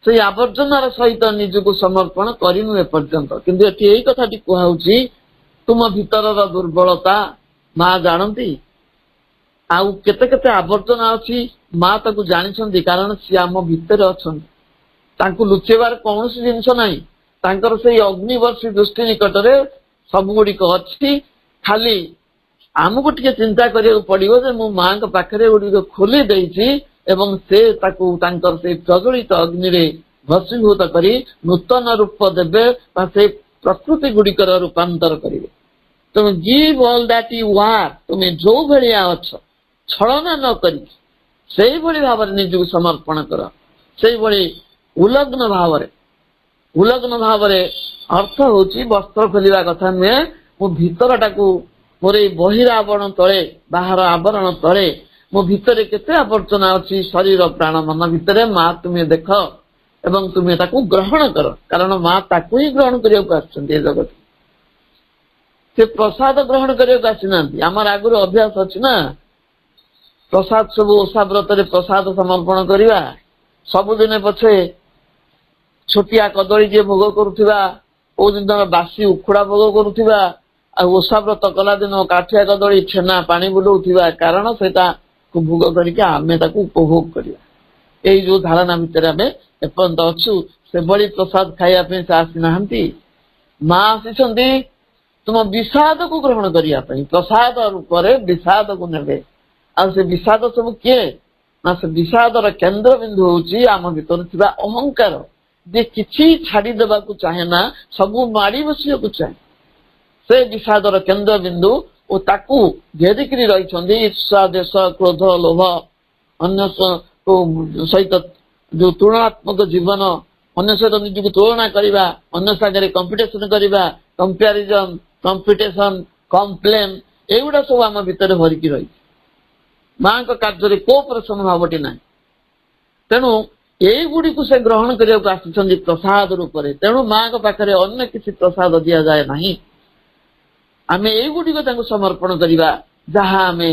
ସେଇ ଆବର୍ଜନାର ସହିତ ନିଜକୁ ସମର୍ପଣ କରିନୁ ଏପର୍ଯ୍ୟନ୍ତ। କିନ୍ତୁ ଏଠି ଏଇ କଥାଟି କୁହାହଉଛି, ତୁମ ଭିତରର ଦୁର୍ବଳତା ମା ଜାଣନ୍ତି। ଆଉ କେତେ କେତେ ଆବର୍ଜନା ଅଛି ମା ତାକୁ ଜାଣିଛନ୍ତି, କାରଣ ସିଏ ଆମ ଭିତରେ ଅଛନ୍ତି। ତାଙ୍କୁ ଲୁଚେଇବାର କୌଣସି ଜିନିଷ ନାହିଁ। ତାଙ୍କର ସେଇ ଅଗ୍ନିବର୍ଷୀ ଦୃଷ୍ଟି ନିକଟରେ ସବୁଗୁଡ଼ିକ ଅଛି। ଖାଲି ଆମକୁ ଟିକେ ଚିନ୍ତା କରିବାକୁ ପଡିବ ଯେ ମୁଁ ମାଙ୍କ ପାଖରେ ଏଗୁଡ଼ିକ ଖୋଲି ଦେଇଛି ଏବଂ ସେ ତାକୁ ତାଙ୍କର ସେଇ ପ୍ରଜ୍ୱଳିତ ଅଗ୍ନିରେ ଭସ୍ମୀଭୂତ କରି ନୂତନ ରୂପ ଦେବେ ବା ସେଇ ପ୍ରକୃତି ଗୁଡ଼ିକର ରୂପାନ୍ତର କରିବେ। ତୁମେ ଗିଭ୍ ଅଲ୍ ଦ୍ୟାଟ୍ ୟୁ ଆର୍, ତୁମେ ଯୋଉ ଭଳିଆ ଅଛ ଛଳନା ନ କରି ସେଇଭଳି ଭାବରେ ନିଜକୁ ସମର୍ପଣ କର। ସେଇଭଳି ଉଲଗ୍ନ ଭାବରେ ଅର୍ଥ ହଉଛି ବସ୍ତ୍ର ଖୋଲିବା କଥା ନୁହେଁ। ମୁଁ ଭିତରଟାକୁ ମୋର ଏଇ ବହିର ଆବରଣ ତଳେ, ବାହାର ଆବରଣ ତଳେ ମୋ ଭିତରେ କେତେ ଆବର୍ଜନା ଅଛି, ଶରୀର ପ୍ରାଣ ମନ ଭିତରେ ମା ତୁମେ ଦେଖ ଏବଂ ତୁମେ ତାକୁ ଗ୍ରହଣ କର। କାରଣ ମା ତାକୁ ହିଁ ଗ୍ରହଣ କରିବାକୁ ଆସିଛନ୍ତି ଏ ଜଗତ। ସେ ପ୍ରସାଦ ଗ୍ରହଣ କରିବାକୁ ଆସିନାହାନ୍ତି। ଆମର ଆଗରୁ ଅଭ୍ୟାସ ଅଛି ନା, ପ୍ରସାଦ ସବୁ ଓଷା ବ୍ରତରେ ପ୍ରସାଦ ସମର୍ପଣ କରିବା। ସବୁଦିନ ପଛେ ଛୋଟିଆ କଦଳୀ ଯିଏ ଭୋଗ କରୁଥିବା, କୋଉ ଦିନ ବାସି ଉଖୁଡା ଭୋଗ କରୁଥିବା, ଆଉ ଓଷା ବ୍ରତ କଲା ଦିନ କାଠିଆ କଦଳୀ ଛେନା ପାଣି ବୁଲଉଥିବା। କାରଣ ସେଇଟା ଭୋଗ କରିକି ଆମେ ତାକୁ ଉପଭୋଗ କରିବା। ଏଇ ଯୋଉ ଧାରଣା ଭିତରେ ଆମେ ଏପର୍ଯ୍ୟନ୍ତ ଅଛୁ। ସେଭଳି ପ୍ରସାଦ ଖାଇବା ପାଇଁ ସେ ଆସିନାହାନ୍ତି। ମା ଆସିଛନ୍ତି ତୁମ ବିଷାଦକୁ ଗ୍ରହଣ କରିବା ପାଇଁ। ପ୍ରସାଦ ରୂପରେ ବିଷାଦକୁ ନେବେ। ଆଉ ସେ ବିଷାଦ ସବୁ କିଏ? ନା ସେ ବିଷାଦର କେନ୍ଦ୍ରବିନ୍ଦୁ ହଉଛି ଆମ ଭିତରେ ଥିବା ଅହଙ୍କାର, ଯେ କିଛି ଛାଡିଦେବାକୁ ଚାହେଁ ନା, ସବୁ ମାଡି ବସିବାକୁ ଚାହେଁ। ସେ ବିଷାଦର କେନ୍ଦ୍ରବିନ୍ଦୁ ଓ ତାକୁ ଘେରିକିରି ରହିଛନ୍ତି ଈର୍ଷା, ଦେଶ, କ୍ରୋଧ, ଲୋଭ, ଅନ୍ୟ ସହିତ ଯୋଉ ତୁଳନାତ୍ମକ ଜୀବନ, ଅନ୍ୟ ସହିତ ନିଜକୁ ତୁଳନା କରିବା, ଅନ୍ୟ ସାଙ୍ଗରେ କମ୍ପିଟିସନ କରିବା, କମ୍ପାରିଜନ, କମ୍ପିଟିସନ, କମ୍ପ୍ଲେନ, ଏଇଗୁଡା ସବୁ ଆମ ଭିତରେ ଭରିକି ରହିଛି। ମାଙ୍କ କାର୍ଯ୍ୟରେ କୋପରେସନ ଭାବଟି ନାହିଁ। ତେଣୁ ଏଇଗୁଡ଼ିକୁ ସେ ଗ୍ରହଣ କରିବାକୁ ଆସିଛନ୍ତି ପ୍ରସାଦ ରୂପରେ। ତେଣୁ ମାଙ୍କ ପାଖରେ ଅନ୍ୟ କିଛି ପ୍ରସାଦ ଦିଆଯାଏ ନାହିଁ। ଆମେ ଏଇଗୁଡ଼ିକ ତାଙ୍କୁ ସମର୍ପଣ କରିବା, ଯାହା ଆମେ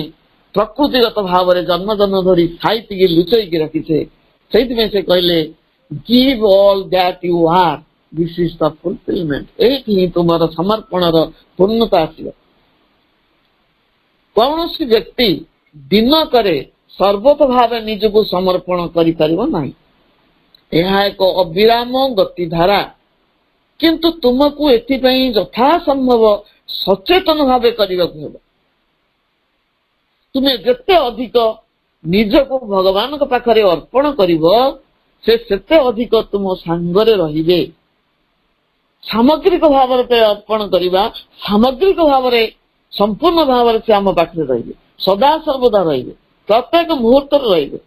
ପ୍ରକୃତିଗତ ଭାବରେ ଜନ୍ମ ଧରି ସାଇତିକି ଲୁଚେଇକି ରଖିଛେ। ସେଇଥିପାଇଁ ସେ କହିଲେ give all that you are, this is the fulfilment. ଏଇଠି ହିଁ ତୁମର ସମର୍ପଣର ପୂର୍ଣ୍ଣତା ଆସିବ। କୌଣସି ବ୍ୟକ୍ତି ଦିନକରେ ସର୍ବତ ଭାବେ ନିଜକୁ ସମର୍ପଣ କରିପାରିବ ନାହିଁ। ଏହା ଏକ ଅବିରାମ ଗତିଧାରା। କିନ୍ତୁ ତୁମକୁ ଏଥିପାଇଁ ଯଥାସମ୍ଭବ ସଚେତନ ଭାବେ କରିବାକୁ ହେବ। ତୁମେ ଯେତେ ଅଧିକ ନିଜକୁ ଭଗବାନଙ୍କ ପାଖରେ ଅର୍ପଣ କରିବ, ସେ ସେତେ ଅଧିକ ତୁମ ସାଙ୍ଗରେ ରହିବେ। ସାମଗ୍ରିକ ଭାବରେ ଅର୍ପଣ କରିବା, ସାମଗ୍ରିକ ଭାବରେ ସମ୍ପୂର୍ଣ୍ଣ ଭାବରେ ସେ ଆମ ପାଖରେ ରହିବେ, ସଦାସର୍ବଦା ରହିବେ, ପ୍ରତ୍ୟେକ ମୁହୂର୍ତ୍ତରେ ରହିବେ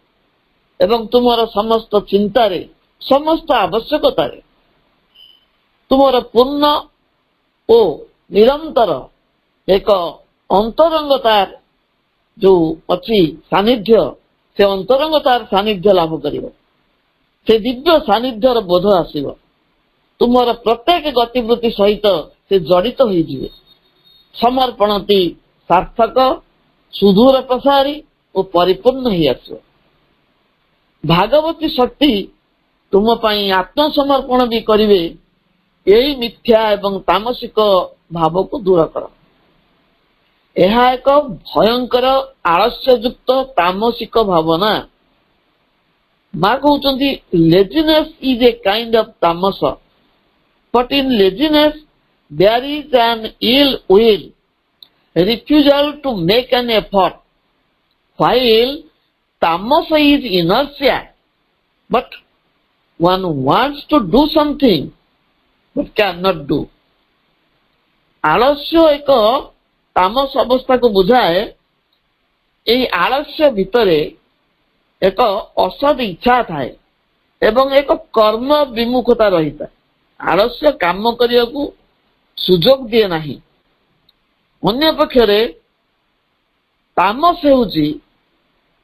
ଏବଂ ତୁମର ସମସ୍ତ ଚିନ୍ତାରେ, ସମସ୍ତ ଆବଶ୍ୟକତାରେ ତୁମର ପୂର୍ଣ୍ଣ ଓ ନିରନ୍ତର ଏକ ଅନ୍ତରଙ୍ଗତାର ଯୋଉ ଅଛି ସାନ୍ନିଧ୍ୟ, ସେ ଅନ୍ତରଙ୍ଗତାର ସାନ୍ନିଧ୍ୟ ଲାଭ କରିବ। ସେ ଦିବ୍ୟ ସାନ୍ନିଧ୍ୟର ବୋଧ ଆସିବ। ତୁମର ପ୍ରତ୍ୟେକ ଗତିବୃତ୍ତି ସହିତ ସେ ଜଡ଼ିତ ହୋଇଯିବେ। ସମର୍ପଣଟି ସାର୍ଥକ, ସୁଦୂର ପ୍ରସାରୀ ଓ ପରିପୂର୍ଣ୍ଣ ହେଇ ଆସିବ। ଭାଗବତୀ ଶକ୍ତି ତୁମ ପାଇଁ ଆତ୍ମସମର୍ପଣ ବି କରିବେ। ଏଇ ମିଥ୍ୟା ଏବଂ ତାମସିକ ଭାବକୁ ଦୂର କର। ଏହା ଏକ ଭୟଙ୍କର ଆଳସ୍ୟଯୁକ୍ତ ତାମସିକ ଭାବନା। ମା କହୁଛନ୍ତି laziness is a kind of tamas, but in laziness there is an ill will, refusal to make an effort, while tamas is inertia, but one wants to do something but cannot do. ଆଳସ୍ୟ ଏକ ତାମସ ଅବସ୍ଥାକୁ ବୁଝାଏ। ଏହି ଆଳସ୍ୟ ଭିତରେ ଏକ ଅସଦ୍ ଇଚ୍ଛା ଥାଏ ଏବଂ ଏକ କର୍ମ ବିମୁଖତା ରହିଥାଏ। ଆଳସ୍ୟ କାମ କରିବାକୁ ସୁଯୋଗ ଦିଏ ନାହିଁ। ଅନ୍ୟପକ୍ଷରେ ତାମସ ହେଉଛି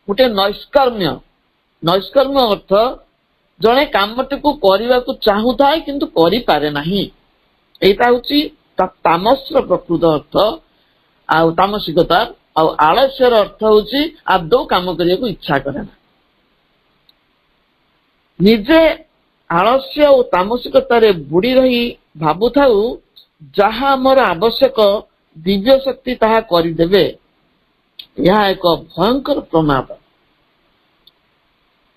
ଗୋଟେ ନୈଷ୍କର୍ମ୍ୟ। ନୈଷ୍କର୍ମ୍ୟ ଅର୍ଥ ଜଣେ କାମଟିକୁ କରିବାକୁ ଚାହୁଁଥାଏ କିନ୍ତୁ କରିପାରେ ନାହିଁ। ଏଇଟା ହେଉଛି ତାମସର ପ୍ରକୃତ ଅର୍ଥ। ଆଉ ତାମସିକତା ଆଉ ଆଳସ୍ୟର ଅର୍ଥ ହେଉଛି ଆଦୌ କାମ କରିବାକୁ ଇଚ୍ଛା କରେ ନା। ନିଜେ ଆଳସ୍ୟ ଓ ତାମସିକତାରେ ବୁଡ଼ି ରହି ଭାବୁଥାଉ ଯାହା ଆମର ଆବଶ୍ୟକ ଦିବ୍ୟ ଶକ୍ତି ତାହା କରିଦେବେ, ଏହା ଏକ ଭୟଙ୍କର ପ୍ରମାଦ।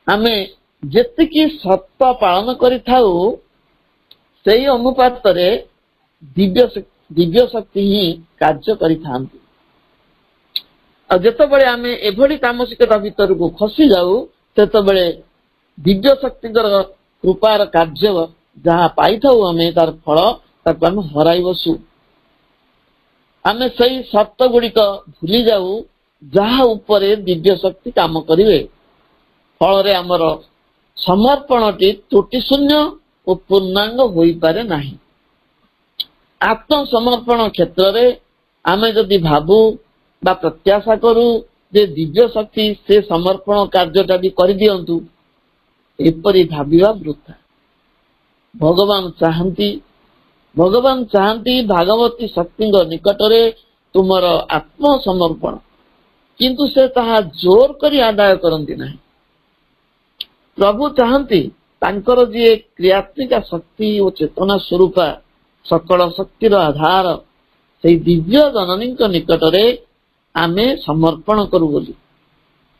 ଆମେ ଯେତିକି ସତ ପାଳନ କରିଥାଉ ସେହି ଅନୁପାତରେ ଦିବ୍ୟ ଶକ୍ତି ହିଁ କାର୍ଯ୍ୟ କରିଥାନ୍ତି। ଆଉ ଯେତେବେଳେ ଆମେ ଏଭଳି ତାମସିକତା ଭିତରକୁ ଖସି ଯାଉ ସେତେବେଳେ ଦିବ୍ୟ ଶକ୍ତିଙ୍କର କୃପାର କାର୍ଯ୍ୟ ଯାହା ପାଇଥାଉ ଆମେ ତାର ଫଳ ତାକୁ ଆମେ ହରାଇ ବସୁ। ଆମେ ସେଇ ସତ୍ୟ ଗୁଡିକ ଭୁଲି ଯାଉ ଯାହା ଉପରେ ଦିବ୍ୟ ଶକ୍ତି କାମ କରିବେ। ଫଳରେ ଆମର ସମର୍ପଣଟି ତ୍ରୁଟି ଶୂନ୍ୟ ଓ ପୂର୍ଣ୍ଣାଙ୍ଗ ହୋଇପାରେ ନାହିଁ। ଆତ୍ମସମର୍ପଣ କ୍ଷେତ୍ରରେ ଆମେ ଯଦି ଭାବୁ ବା ପ୍ରତ୍ୟାଶା କରୁ ଯେ ଦିବ୍ୟ ଶକ୍ତି ସେ ସମର୍ପଣ କାର୍ଯ୍ୟଟା ବି କରିଦିଅନ୍ତୁ, ଏପରି ଭାବିବା ବୃଥା। ଭଗବାନ ଚାହାନ୍ତି ଭାଗବତୀ ଶକ୍ତିଙ୍କ ନିକଟରେ ତୁମର ଆତ୍ମସମର୍ପଣ, କିନ୍ତୁ ସେ ତାହା ଜୋର କରି ଆଦାୟ କରନ୍ତି ନାହିଁ। ପ୍ରଭୁ ଚାହାନ୍ତି ତାଙ୍କର ଯିଏ କ୍ରିୟାତ୍ମିକା ଶକ୍ତି ଓ ଚେତନା ସ୍ୱରୂପା ସକଳ ଶକ୍ତିର ଆଧାର ସେଇ ଦିବ୍ୟ ଜନନୀଙ୍କ ନିକଟରେ ଆମେ ସମର୍ପଣ କରୁ ବୋଲି,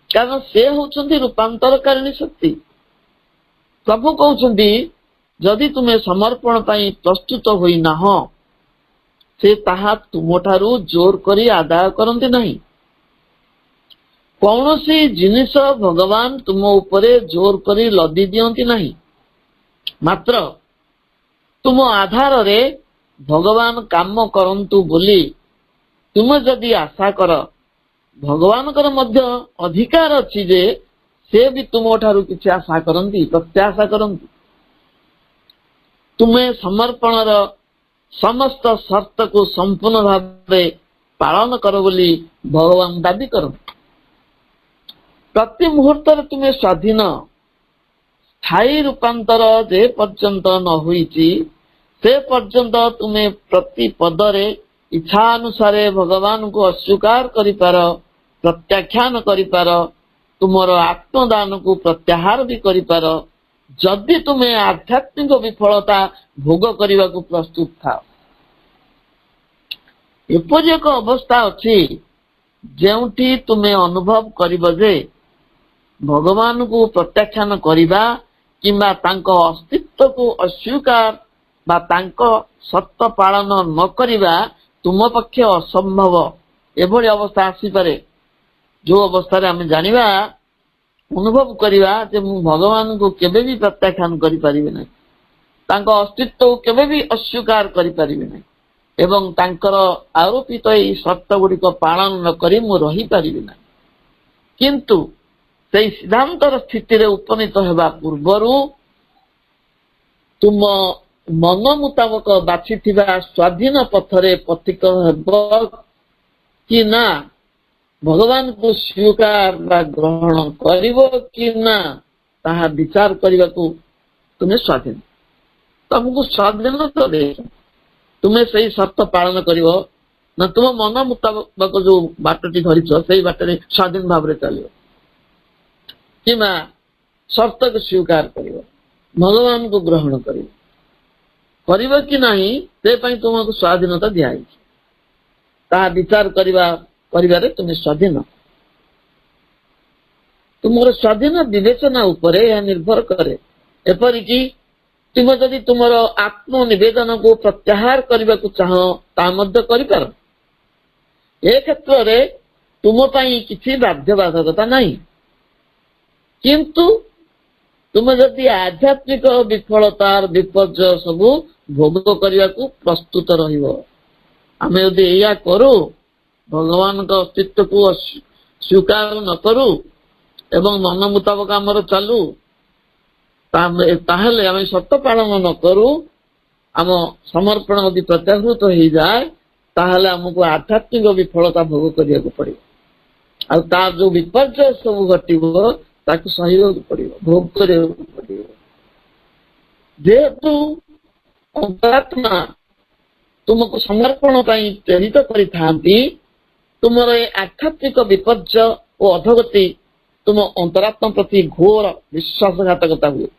କାରଣ ସେ ହେଉଛନ୍ତି ରୂପାନ୍ତରକାରିଣୀ ଶକ୍ତି। ପ୍ରଭୁ କହୁଛନ୍ତି ଯଦି ତୁମେ ସମର୍ପଣ ପାଇଁ ପ୍ରସ୍ତୁତ ହୋଇନାହଁ, ସେ ତାହା ତୁମଠାରୁ ଜୋର କରି ଆଦାୟ କରନ୍ତି ନାହିଁ। କୌଣସି ଜିନିଷ ଭଗବାନ ତୁମ ଉପରେ ଜୋର କରି ଲଦି ଦିଅନ୍ତି ନାହିଁ, ମାତ୍ର ତୁମ ଆଧାରରେ ଭଗବାନ କାମ କରନ୍ତୁ ବୋଲି ତୁମେ ଯଦି ଆଶା କର, ଭଗବାନଙ୍କର ମଧ୍ୟ ଅଧିକାର ଅଛି ଯେ ସେ ବି ତୁମଠାରୁ କିଛି ଆଶା କରନ୍ତି, ପ୍ରତ୍ୟାଶା କରନ୍ତି। ତୁମେ ସମର୍ପଣର ସମସ୍ତ ସର୍ତ୍ତକୁ ସମ୍ପୂର୍ଣ୍ଣ ଭାବେ ପାଳନ କର ବୋଲି ଭଗବାନ ଦାବି କରନ୍ତି। ପ୍ରତି ମୁହୂର୍ତ୍ତରେ ତୁମେ ସ୍ୱାଧୀନ। ସ୍ଥାୟୀ ରୂପାନ୍ତର ଯେ ପର୍ଯ୍ୟନ୍ତ ନ ହୋଇଛି ସେ ପର୍ଯ୍ୟନ୍ତ ତୁମେ ପ୍ରତି ପଦରେ ଇଚ୍ଛା ଅନୁସାରେ ଭଗବାନଙ୍କୁ ଅସ୍ୱୀକାର କରିପାର, ପ୍ରତ୍ୟାଖ୍ୟାନ କରିପାର, ତୁମର ଆତ୍ମଦାନକୁ ପ୍ରତ୍ୟାହାର ବି କରିପାର, ଯଦି ତୁମେ ଆଧ୍ୟାତ୍ମିକ ବିଫଳତା ଭୋଗ କରିବାକୁ ପ୍ରସ୍ତୁତ ଥାଅ। ଏପରି ଏକ ଅବସ୍ଥା ଅଛି ଯେଉଁଠି ତୁମେ ଅନୁଭବ କରିବ ଯେ ଭଗବାନଙ୍କୁ ପ୍ରତ୍ୟାଖ୍ୟାନ କରିବା କିମ୍ବା ତାଙ୍କ ଅସ୍ତିତ୍ୱକୁ ଅସ୍ୱୀକାର ବା ତାଙ୍କ ସତ୍ୟ ପାଳନ ନ କରିବା ତୁମ ପକ୍ଷେ ଅସମ୍ଭବ। ଏଭଳି ଅବସ୍ଥା ଆସିପାରେ ଯୋଉ ଅବସ୍ଥାରେ ଆମେ ଜାଣିବା, ଅନୁଭବ କରିବା ଯେ ମୁଁ ଭଗବାନଙ୍କୁ କେବେ ବି ପ୍ରତ୍ୟାଖ୍ୟାନ କରିପାରିବି ନାହିଁ, ତାଙ୍କ ଅସ୍ତିତ୍ୱକୁ କେବେ ବି ଅସ୍ୱୀକାର କରିପାରିବି ନାହିଁ ଏବଂ ତାଙ୍କର ଆରୋପିତ ଏହି ସର୍ତ୍ତ ଗୁଡିକ ପାଳନ ନ କରି ମୁଁ ରହିପାରିବି ନାହିଁ। କିନ୍ତୁ ସେହି ସିଦ୍ଧାନ୍ତର ସ୍ଥିତିରେ ଉପନୀତ ହେବା ପୂର୍ବରୁ ତୁମ ମନ ମୁତାବକ ବାଛିଥିବା ସ୍ୱାଧୀନ ପଥରେ ପଥିକ ହେବ କି ନା, ଭଗବାନଙ୍କୁ ସ୍ୱୀକାର ବା ଗ୍ରହଣ କରିବ କି ନା, ତାହା ବିଚାର କରିବାକୁ ତୁମେ ସ୍ୱାଧୀନ। ତମକୁ ସ୍ୱାଧୀନତା ଦେଇଛ, ତୁମେ ସେଇ ସର୍ତ୍ତ ପାଳନ କରିବ ନା ତୁମ ମନ ମୁତାବକ ଯୋଉ ବାଟଟି ଧରିଛ ସେଇ ବାଟରେ ସ୍ୱାଧୀନ ଭାବରେ ଚାଲିବ, କିମ୍ବା ସର୍ତ୍ତକୁ ସ୍ୱୀକାର କରିବ, ଭଗବାନଙ୍କୁ ଗ୍ରହଣ କରିବ କି ନାହିଁ, ସେ ପାଇଁ ତୁମକୁ ସ୍ୱାଧୀନତା ଦିଆଯାଇଛି। ତାହା ବିଚାର କରିବାରେ ତୁମେ ସ୍ୱାଧୀନ। ତୁମର ସ୍ୱାଧୀନ ବିବେଚନା ଉପରେ ଏହା ନିର୍ଭର କରେ। ଏପରିକି ତୁମେ ଯଦି ତୁମର ଆତ୍ମନିବେଦନକୁ ପ୍ରତ୍ୟାହାର କରିବାକୁ ଚାହଁ ତାହା ମଧ୍ୟ କରିପାର। ଏ କ୍ଷେତ୍ରରେ ତୁମ ପାଇଁ କିଛି ବାଧ୍ୟବାଧକତା ନାହିଁ। କିନ୍ତୁ ତୁମେ ଯଦି ଆଧ୍ୟାତ୍ମିକ ବିଫଳତାର ବିପର୍ଯ୍ୟୟ ସବୁ ଭୋଗ କରିବାକୁ ପ୍ରସ୍ତୁତ ରହିବ। ଆମେ ଯଦି ଏଇଆ କରୁ, ଭଗବାନଙ୍କ ଅସ୍ତିତ୍ୱକୁ ସ୍ୱୀକାର ନ କରୁ ଏବଂ ମନ ମୁତାବକ ଆମର ଚାଲୁ, ତାହେଲେ ଆମେ ସତ୍ୟ ପାଳନ ନ କରୁ, ଆମ ସମର୍ପଣ ଯଦି ପ୍ରତ୍ୟାହୃତ ହେଇଯାଏ, ତାହେଲେ ଆମକୁ ଆଧ୍ୟାତ୍ମିକ ବିଫଳତା ଭୋଗ କରିବାକୁ ପଡିବ। ଆଉ ତାର ଯୋଉ ବିପର୍ଯ୍ୟୟ ସବୁ ଘଟିବ ତାକୁ ସହିବାକୁ ପଡିବ, ଭୋଗ କରିବାକୁ ପଡିବ। ଯେହେତୁ ଅନ୍ତରାତ୍ମା ତୁମକୁ ସମର୍ପଣ ପାଇଁ ପ୍ରେରିତ କରିଥାନ୍ତି, ତୁମର ଏ ଆଧ୍ୟାତ୍ମିକ ବିପର୍ଯ୍ୟୟ ଓ ଅଧୋଗତି ତୁମ ଅନ୍ତରାତ୍ମା ପ୍ରତି ଘୋର ବିଶ୍ୱାସଘାତକତା ହୁଏ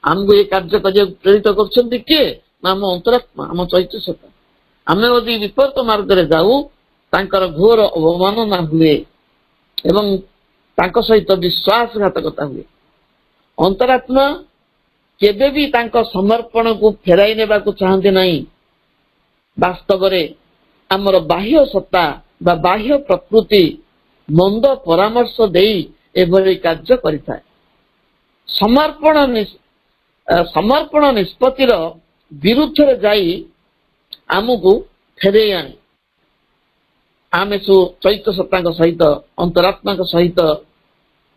ଆମକୁ ଏ କାର୍ଯ୍ୟ କରିବାକୁ ପ୍ରେରିତ କରୁଛନ୍ତି କିଏ? ନା ଆମ ଅନ୍ତରାତ୍ମା, ଆମ ଚୈତ୍ୟ ସତ୍ତା। ଆମେ ଯଦି ବିପରୀତ ମାର୍ଗରେ ଯାଉ ତାଙ୍କର ଘୋର ଅବମାନନା ହୁଏ ଏବଂ ତାଙ୍କ ସହିତ ବିଶ୍ୱାସଘାତକତା ହୁଏ। ଅନ୍ତରାତ୍ମା କେବେ ବି ତାଙ୍କ ସମର୍ପଣକୁ ଫେରାଇ ନେବାକୁ ଚାହାନ୍ତି ନାହିଁ। ବାସ୍ତବରେ ଆମର ବାହ୍ୟ ସତ୍ତା ବା ବାହ୍ୟ ପ୍ରକୃତି ମନ୍ଦ ପରାମର୍ଶ ଦେଇ ଏଭଳି କାର୍ଯ୍ୟ କରିଥାଏ। ସମର୍ପଣ ନିଷ୍ପତ୍ତିର ବିରୁଦ୍ଧରେ ଯାଇ ଆମକୁ ଫେରେଇ ଆଣେ। ଆମେ ଚୈତ୍ୟ ସତ୍ତାଙ୍କ ସହିତ, ଅନ୍ତରାତ୍ମାଙ୍କ ସହିତ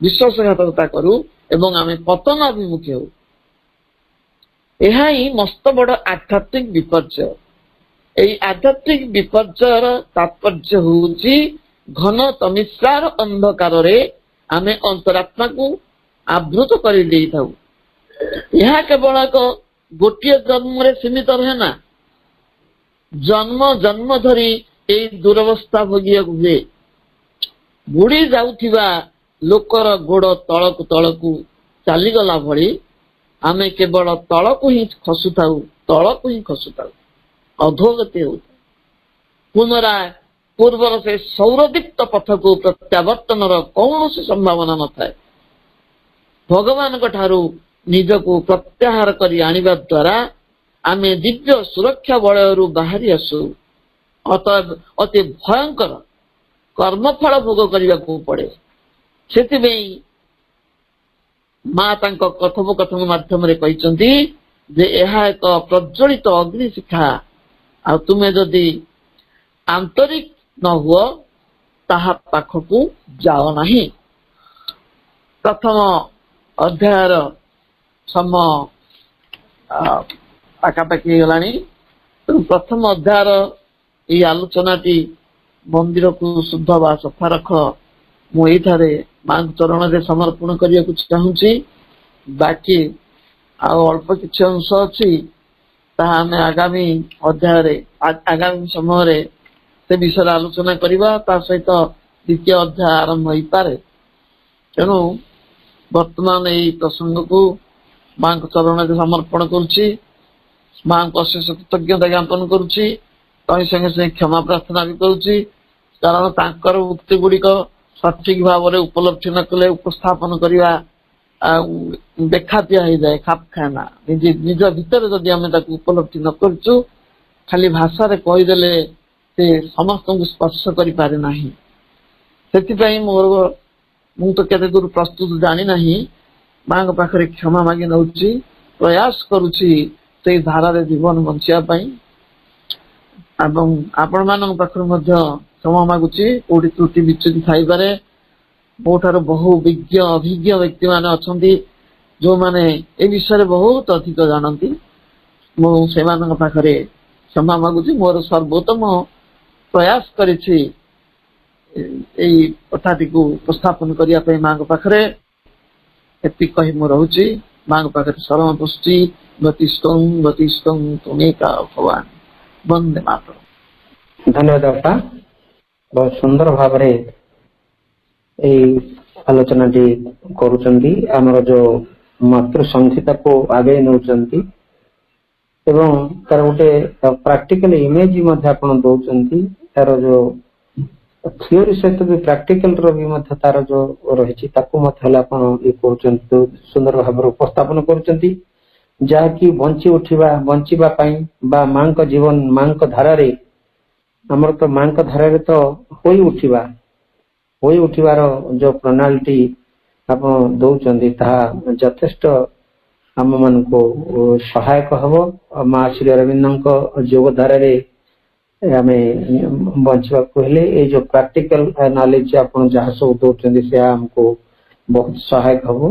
ବିଶ୍ୱାସଘାତକତା କରୁ ଏବଂ ଆମେ ପତନ ଅଭିମୁଖୀ ହେଉ। ଏହା ହିଁ ମସ୍ତ ବଡ ଆଧ୍ୟାତ୍ମିକ ବିପର୍ଯ୍ୟୟ। ଏହି ଆଧ୍ୟାତ୍ମିକ ବିପର୍ଯ୍ୟୟର ତାତ୍ପର୍ଯ୍ୟ ହେଉଛି ଘନ ତମିଶ୍ରାର ଅନ୍ଧକାରରେ ଆମେ ଅନ୍ତରାତ୍ମାକୁ ଆବୃତ କରି ଦେଇଥାଉ। ଏହା କେବଳ ଗୋଟିଏ ଜନ୍ମରେ ସୀମିତ ରହେ ନା, ଜନ୍ମ ଜନ୍ମ ଧରି ଏହି ଦୁରବସ୍ଥା ଭୋଗିବାକୁ ହୁଏ। ବୁଡି ଯାଉଥିବା ଲୋକର ଗୋଡ ତଳକୁ ତଳକୁ ଚାଲିଗଲା ଭଳି ଆମେ କେବଳ ତଳକୁ ହିଁ ଖସୁଥାଉ, ଅଧୋଗତି ହେଉଥାଉ। ପୁନରାୟ ପୂର୍ବର ସେ ସୌରଦୀପ୍ତ ପଥକୁ ପ୍ରତ୍ୟାବର୍ତ୍ତନର କୌଣସି ସମ୍ଭାବନା ନଥାଏ। ଭଗବାନଙ୍କ ଠାରୁ ନିଜକୁ ପ୍ରତ୍ୟାହାର କରି ଆଣିବା ଦ୍ୱାରା ଆମେ ଦିବ୍ୟ ସୁରକ୍ଷା ବଳୟରୁ ବାହାରି ଆସୁ। ଅତଏବ ଅତି ଭୟଙ୍କର କର୍ମଫଳ ଭୋଗ କରିବାକୁ ପଡେ। ସେଥିପାଇଁ ମା ତାଙ୍କ କଥୋପକଥନ ମାଧ୍ୟମରେ କହିଛନ୍ତି ଯେ ଏହା ଏକ ପ୍ରଜ୍ୱଳିତ ଅଗ୍ନିଶିଖା, ଆଉ ତୁମେ ଯଦି ଆନ୍ତରିକ ନ ହୁଅ ତାହା ପାଖକୁ ଯାଅ ନାହିଁ। ପ୍ରଥମ ଅଧ୍ୟାୟର ପାଖାପାଖି ହେଇଗଲାଣି। ତେଣୁ ପ୍ରଥମ ଅଧ୍ୟାୟର ଏହି ଆଲୋଚନାଟି ମନ୍ଦିରକୁ ଶୁଦ୍ଧ ବା ସଫା ରଖ, ମୁଁ ଏଇଠାରେ ମାଙ୍କ ଚରଣରେ ସମର୍ପଣ କରିବାକୁ ଚାହୁଁଛି। ବାକି ଆଉ ଅଳ୍ପ କିଛି ଅଂଶ ଅଛି, ତାହା ଆମେ ଆଗାମୀ ଅଧ୍ୟାୟରେ, ଆଗାମୀ ସମୟରେ ସେ ବିଷୟରେ ଆଲୋଚନା କରିବା। ତା ସହିତ ଦ୍ୱିତୀୟ ଅଧ୍ୟାୟ ଆରମ୍ଭ ହେଇପାରେ। ତେଣୁ ବର୍ତ୍ତମାନ ଏହି ପ୍ରସଙ୍ଗକୁ ମାଙ୍କ ଚରଣରେ ସମର୍ପଣ କରୁଛି। ମାଙ୍କୁ ଅଶେଷ କୃତଜ୍ଞତା ଜ୍ଞାପନ କରୁଛି। ତହିଁ ସଙ୍ଗେ ସଙ୍ଗେ କ୍ଷମା ପ୍ରାର୍ଥନା ବି କରୁଛି, କାରଣ ତାଙ୍କର ଉକ୍ତି ଗୁଡିକ ସଠିକ ଭାବରେ ଉପଲବ୍ଧି ନ କଲେ ଉପସ୍ଥାପନ କରିବା ବେଖାତିଆ ହେଇଯାଏ, ଖାପ ଖାଏ ନା। ନିଜ ଭିତରେ ଯଦି ଆମେ ତାକୁ ଉପଲବ୍ଧି ନ କରୁଛୁ, ଖାଲି ଭାଷାରେ କହିଦେଲେ ସେ ସମସ୍ତଙ୍କୁ ସ୍ପର୍ଶ କରିପାରେ ନାହିଁ। ସେଥିପାଇଁ ମୁଁ ତ କେତେ ଦୂର ପ୍ରସ୍ତୁତ ଜାଣିନାହିଁ, ମାଙ୍କ ପାଖରେ କ୍ଷମା ମାଗି ନେଉଛି, ପ୍ରୟାସ କରୁଛି ସେଇ ଧାରାରେ ଜୀବନ ବଞ୍ଚିବା ପାଇଁ। ଏବଂ ଆପଣମାନଙ୍କ ପାଖରୁ ମଧ୍ୟ କ୍ଷମା ମାଗୁଛି, କୋଉଠି ତ୍ରୁଟି ବିଚ୍ୟୁତି ଥାଇପାରେ। ମୋ ଠାରୁ ବହୁ ଅଭିଜ୍ଞ ବ୍ୟକ୍ତି ମାନେ ଅଛନ୍ତି ଯୋଉମାନେ ଏ ବିଷୟରେ ବହୁତ ଅଧିକ ଜାଣନ୍ତି। ମୁଁ ସେମାନଙ୍କ ପାଖରେ କ୍ଷମା ମାଗୁଛି। ମୋର ସର୍ବୋତ୍ତମ ପ୍ରୟାସ କରିଛି ଏଇ କଥାଟିକୁ ଉପସ୍ଥାପନ କରିବା ପାଇଁ ମାଙ୍କ ପାଖରେ। ଏତିକି କହି ମୁଁ ରହୁଛି। ମାଙ୍କ ପାଖରେ ଶରଣ ପଶୁଛି। ଗତିଷ୍ଠଂ ତୁମେକା ଭଗବାନ। ବନ୍ଦେ ମାତରମ୍। ଧନ୍ୟବାଦ ବାପା, ବହୁତ ସୁନ୍ଦର ଭାବରେ ଏଇ ଆଲୋଚନାଟି କରୁଛନ୍ତି। ଆମର ଯୋଉ ମାତୃ ସଂହିତାକୁ ଆଗେଇ ନେଉଛନ୍ତି ଏବଂ ତାର ଗୋଟେ ପ୍ରାକ୍ଟିକାଲ ଇମେଜ ମଧ୍ୟ ଆପଣ ଦଉଛନ୍ତି। ତାର ଯୋଉ ଥିଓରି ସହିତ ବି ପ୍ରାକ୍ଟିକାଲ ର ବି ମଧ୍ୟ ତାର ଯୋଉ ରହିଛି ତାକୁ ମଧ୍ୟ ହେଲେ ଆପଣ ଇଏ କରୁଛନ୍ତି, ସୁନ୍ଦର ଭାବରେ ଉପସ୍ଥାପନ କରୁଛନ୍ତି। ଯାହାକି ବଞ୍ଚିବା ପାଇଁ ବା ମାଙ୍କ ଜୀବନ, ମାଙ୍କ ଧାରାରେ, ଆମର ତ ମାଙ୍କ ଧାରାରେ ତ ହୋଇ ଉଠିବାର ଯୋଉ ପ୍ରଣାଳୀଟି ଆପଣ ଦଉଛନ୍ତି, ତାହା ଯଥେଷ୍ଟ ଆମ ମାନଙ୍କୁ ସହାୟକ ହବ। ମା ଶ୍ରୀ ଅରବିନ୍ଦଙ୍କ ଯୋଗ ଧାରାରେ ଆମେ ବଞ୍ଚିବାକୁ ହେଲେ ଏଇ ଯୋଉ ପ୍ରାକ୍ଟିକାଲ ନଲେଜ ଆପଣ ଯାହା ସବୁ ଦଉଛନ୍ତି, ସେ ଆମକୁ ବହୁତ ସହାୟକ ହବ।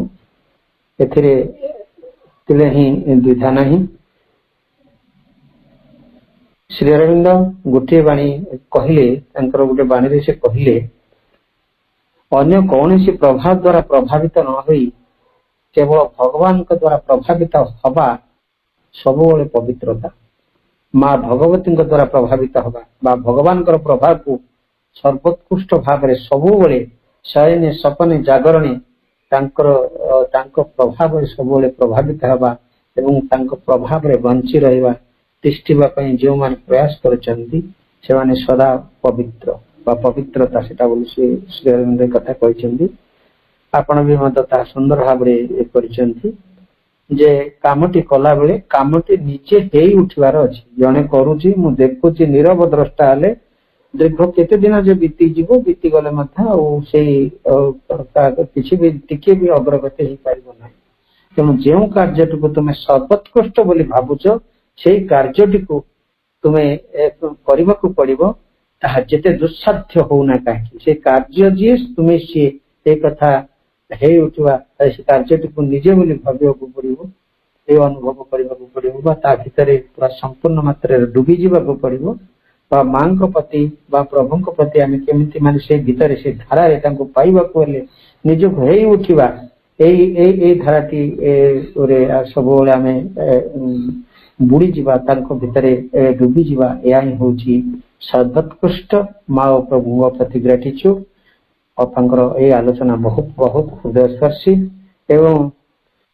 ଏଥିରେ ଥିଲେ ହିଁ ଦ୍ୱିଧା ନାହିଁ। ଶ୍ରୀ ଅରବିନ୍ଦ ଗୋଟିଏ ବାଣୀ କହିଲେ, ତାଙ୍କର ଗୋଟେ ବାଣୀରେ ସେ କହିଲେ, ଅନ୍ୟ କୌଣସି ପ୍ରଭାବ ଦ୍ୱାରା ପ୍ରଭାବିତ ନ ହୋଇ କେବଳ ଭଗବାନଙ୍କ ଦ୍ୱାରା ପ୍ରଭାବିତ ହବା ସବୁବେଳେ ପବିତ୍ରତା। ମା ଭଗବତୀଙ୍କ ଦ୍ୱାରା ପ୍ରଭାବିତ ହବା ବା ଭଗବାନଙ୍କର ପ୍ରଭାବକୁ ସର୍ବୋତ୍କୃଷ୍ଟ ଭାବରେ ସବୁବେଳେ ଶୟନେ ସପନେ ଜାଗରଣେ ତାଙ୍କ ପ୍ରଭାବରେ ସବୁବେଳେ ପ୍ରଭାବିତ ହେବା ଏବଂ ତାଙ୍କ ପ୍ରଭାବରେ ବଞ୍ଚି ରହିବା ତିଷ୍ଠିବା ପାଇଁ ଯେଉଁମାନେ ପ୍ରୟାସ କରୁଛନ୍ତି ସେମାନେ ସଦା ପବିତ୍ର ବା ପବିତ୍ରତା ସେଟା ବୋଲି ଶ୍ରୀ ଅରବିନ୍ଦ କଥା କହିଛନ୍ତି। ଆପଣ ବି ମଧ୍ୟ ତାହା ସୁନ୍ଦର ଭାବରେ କରିଛନ୍ତି ଯେ କାମଟି କଲା ବେଳେ କାମଟି ନିଜେ ହେଇ ଉଠିବାର ଅଛି। ଜଣେ କରୁଛି ମୁଁ ଦେଖୁଛି ନିରବ ଦ୍ରଷ୍ଟା ହେଲେ ଦୀର୍ଘ କେତେ ଦିନ ଯେ ବିତିଯିବ ବିତିଗଲେ ମଧ୍ୟ ଆଉ ସେଇ କିଛି ବି ଟିକେ ବି ଅଗ୍ରଗତି ହେଇପାରିବ ନାହିଁ। ତେଣୁ ଯେଉଁ କାର୍ଯ୍ୟଟିକୁ ତୁମେ ସର୍ବୋତ୍କୃଷ୍ଟ ବୋଲି ଭାବୁଛ ସେଇ କାର୍ଯ୍ୟଟିକୁ ତୁମେ କରିବାକୁ ପଡିବ, ତାହା ଯେତେ ଦୁଃସାଧ୍ୟ ହଉନା କାହିଁକି ସେ କାର୍ଯ୍ୟ ଯିଏ ତୁମେ ସିଏ ଏ କଥା ହେଇ ଉଠିବା ସେ କାର୍ଯ୍ୟଟିକୁ ନିଜେ ବୋଲି ଭାବିବାକୁ ପଡିବ, ଏ ଅନୁଭବ କରିବାକୁ ପଡିବ ବା ତା ଭିତରେ ପୁରା ସମ୍ପୂର୍ଣ୍ଣ ମାତ୍ରାରେ ଡୁବି ଯିବାକୁ ପଡିବ ବା ମାଙ୍କ ପ୍ରତି ବା ପ୍ରଭୁଙ୍କ ପ୍ରତି ଆମେ କେମିତି ମାନେ ସେ ଭିତରେ ସେ ଧାରାରେ ତାଙ୍କୁ ପାଇବାକୁ ହେଲେ ନିଜକୁ ହେଇ ଉଠିବା ଏଇ ଧାରାଟି ସବୁବେଳେ ଆମେ ବୁଡିଯିବା ତାଙ୍କ ଭିତରେ ଡୁବିଯିବା। ଏହା ହିଁ ହଉଛି ସର୍ବୋତ୍କୃଷ୍ଟ ମା ଓ ପ୍ରଭୁଙ୍କ ପ୍ରତି ଗ୍ରାଟିଚ୍ୟୁଡ। ଅପାଙ୍କର ଏଇ ଆଲୋଚନା ବହୁତ ବହୁତ ହୃଦୟସ୍ପର୍ଶୀ ଏବଂ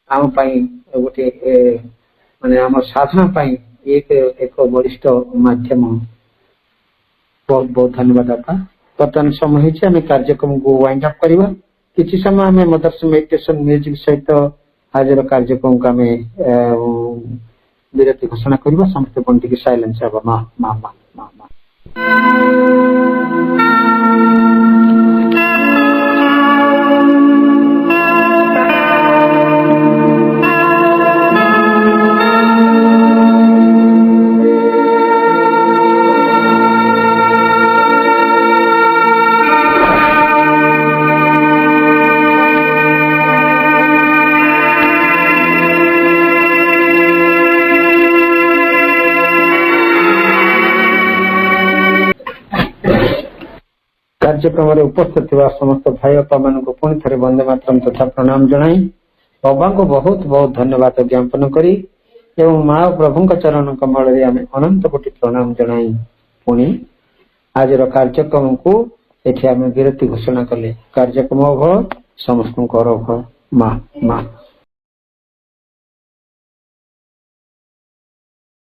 ଆମ ପାଇଁ ଗୋଟେ ମାନେ ଆମ ସାଧନା ପାଇଁ ଏକ ବଳିଷ୍ଠ ମାଧ୍ୟମ। ବହୁତ ବହୁତ ଧନ୍ୟବାଦ ଆପା। ବର୍ତ୍ତମାନ ସମୟ ହେଇଛି ଆମେ କାର୍ଯ୍ୟକ୍ରମକୁ ୱାଇଣ୍ଡ ଅପ୍ କରିବା। କିଛି ସମୟ ଆମେ ମଦର୍ସ ମେଡିଟେସନ ମ୍ୟୁଜିକ ସହିତ ଆଜିର କାର୍ଯ୍ୟକ୍ରମକୁ ଆମେ ବିରତି ଘୋଷଣା କରିବା। ସମସ୍ତେ ପୁଣି ଟିକେ ସାଇଲେନ୍ସ ହେବ। ମା ମା ମା ମା ମା କାର୍ଯ୍ୟକ୍ରମରେ ଉପସ୍ଥିତ ଥିବା ସମସ୍ତ ଭାଇ ଅପା ମାନଙ୍କୁ ପୁଣି ଥରେ ବନ୍ଦେ ମାତରମ୍ ତଥା ପ୍ରଣାମ ଜଣାଇ ବାବାଙ୍କୁ ବହୁତ ବହୁତ ଧନ୍ୟବାଦ ଜ୍ଞାପନ କରି ଏବଂ ମା ପ୍ରଭୁଙ୍କ ଚରଣ କମଳରେ ଆମେ ଅନନ୍ତ କୋଟି ପ୍ରଣାମ ଜଣାଇ ପୁଣି ଆଜିର କାର୍ଯ୍ୟକ୍ରମକୁ ଏଠି ଆମେ ବିରତି ଘୋଷଣା କଲେ। କାର୍ଯ୍ୟକ୍ରମ ଅଭ ସମସ୍ତଙ୍କର ଅଭ। ମା ମା।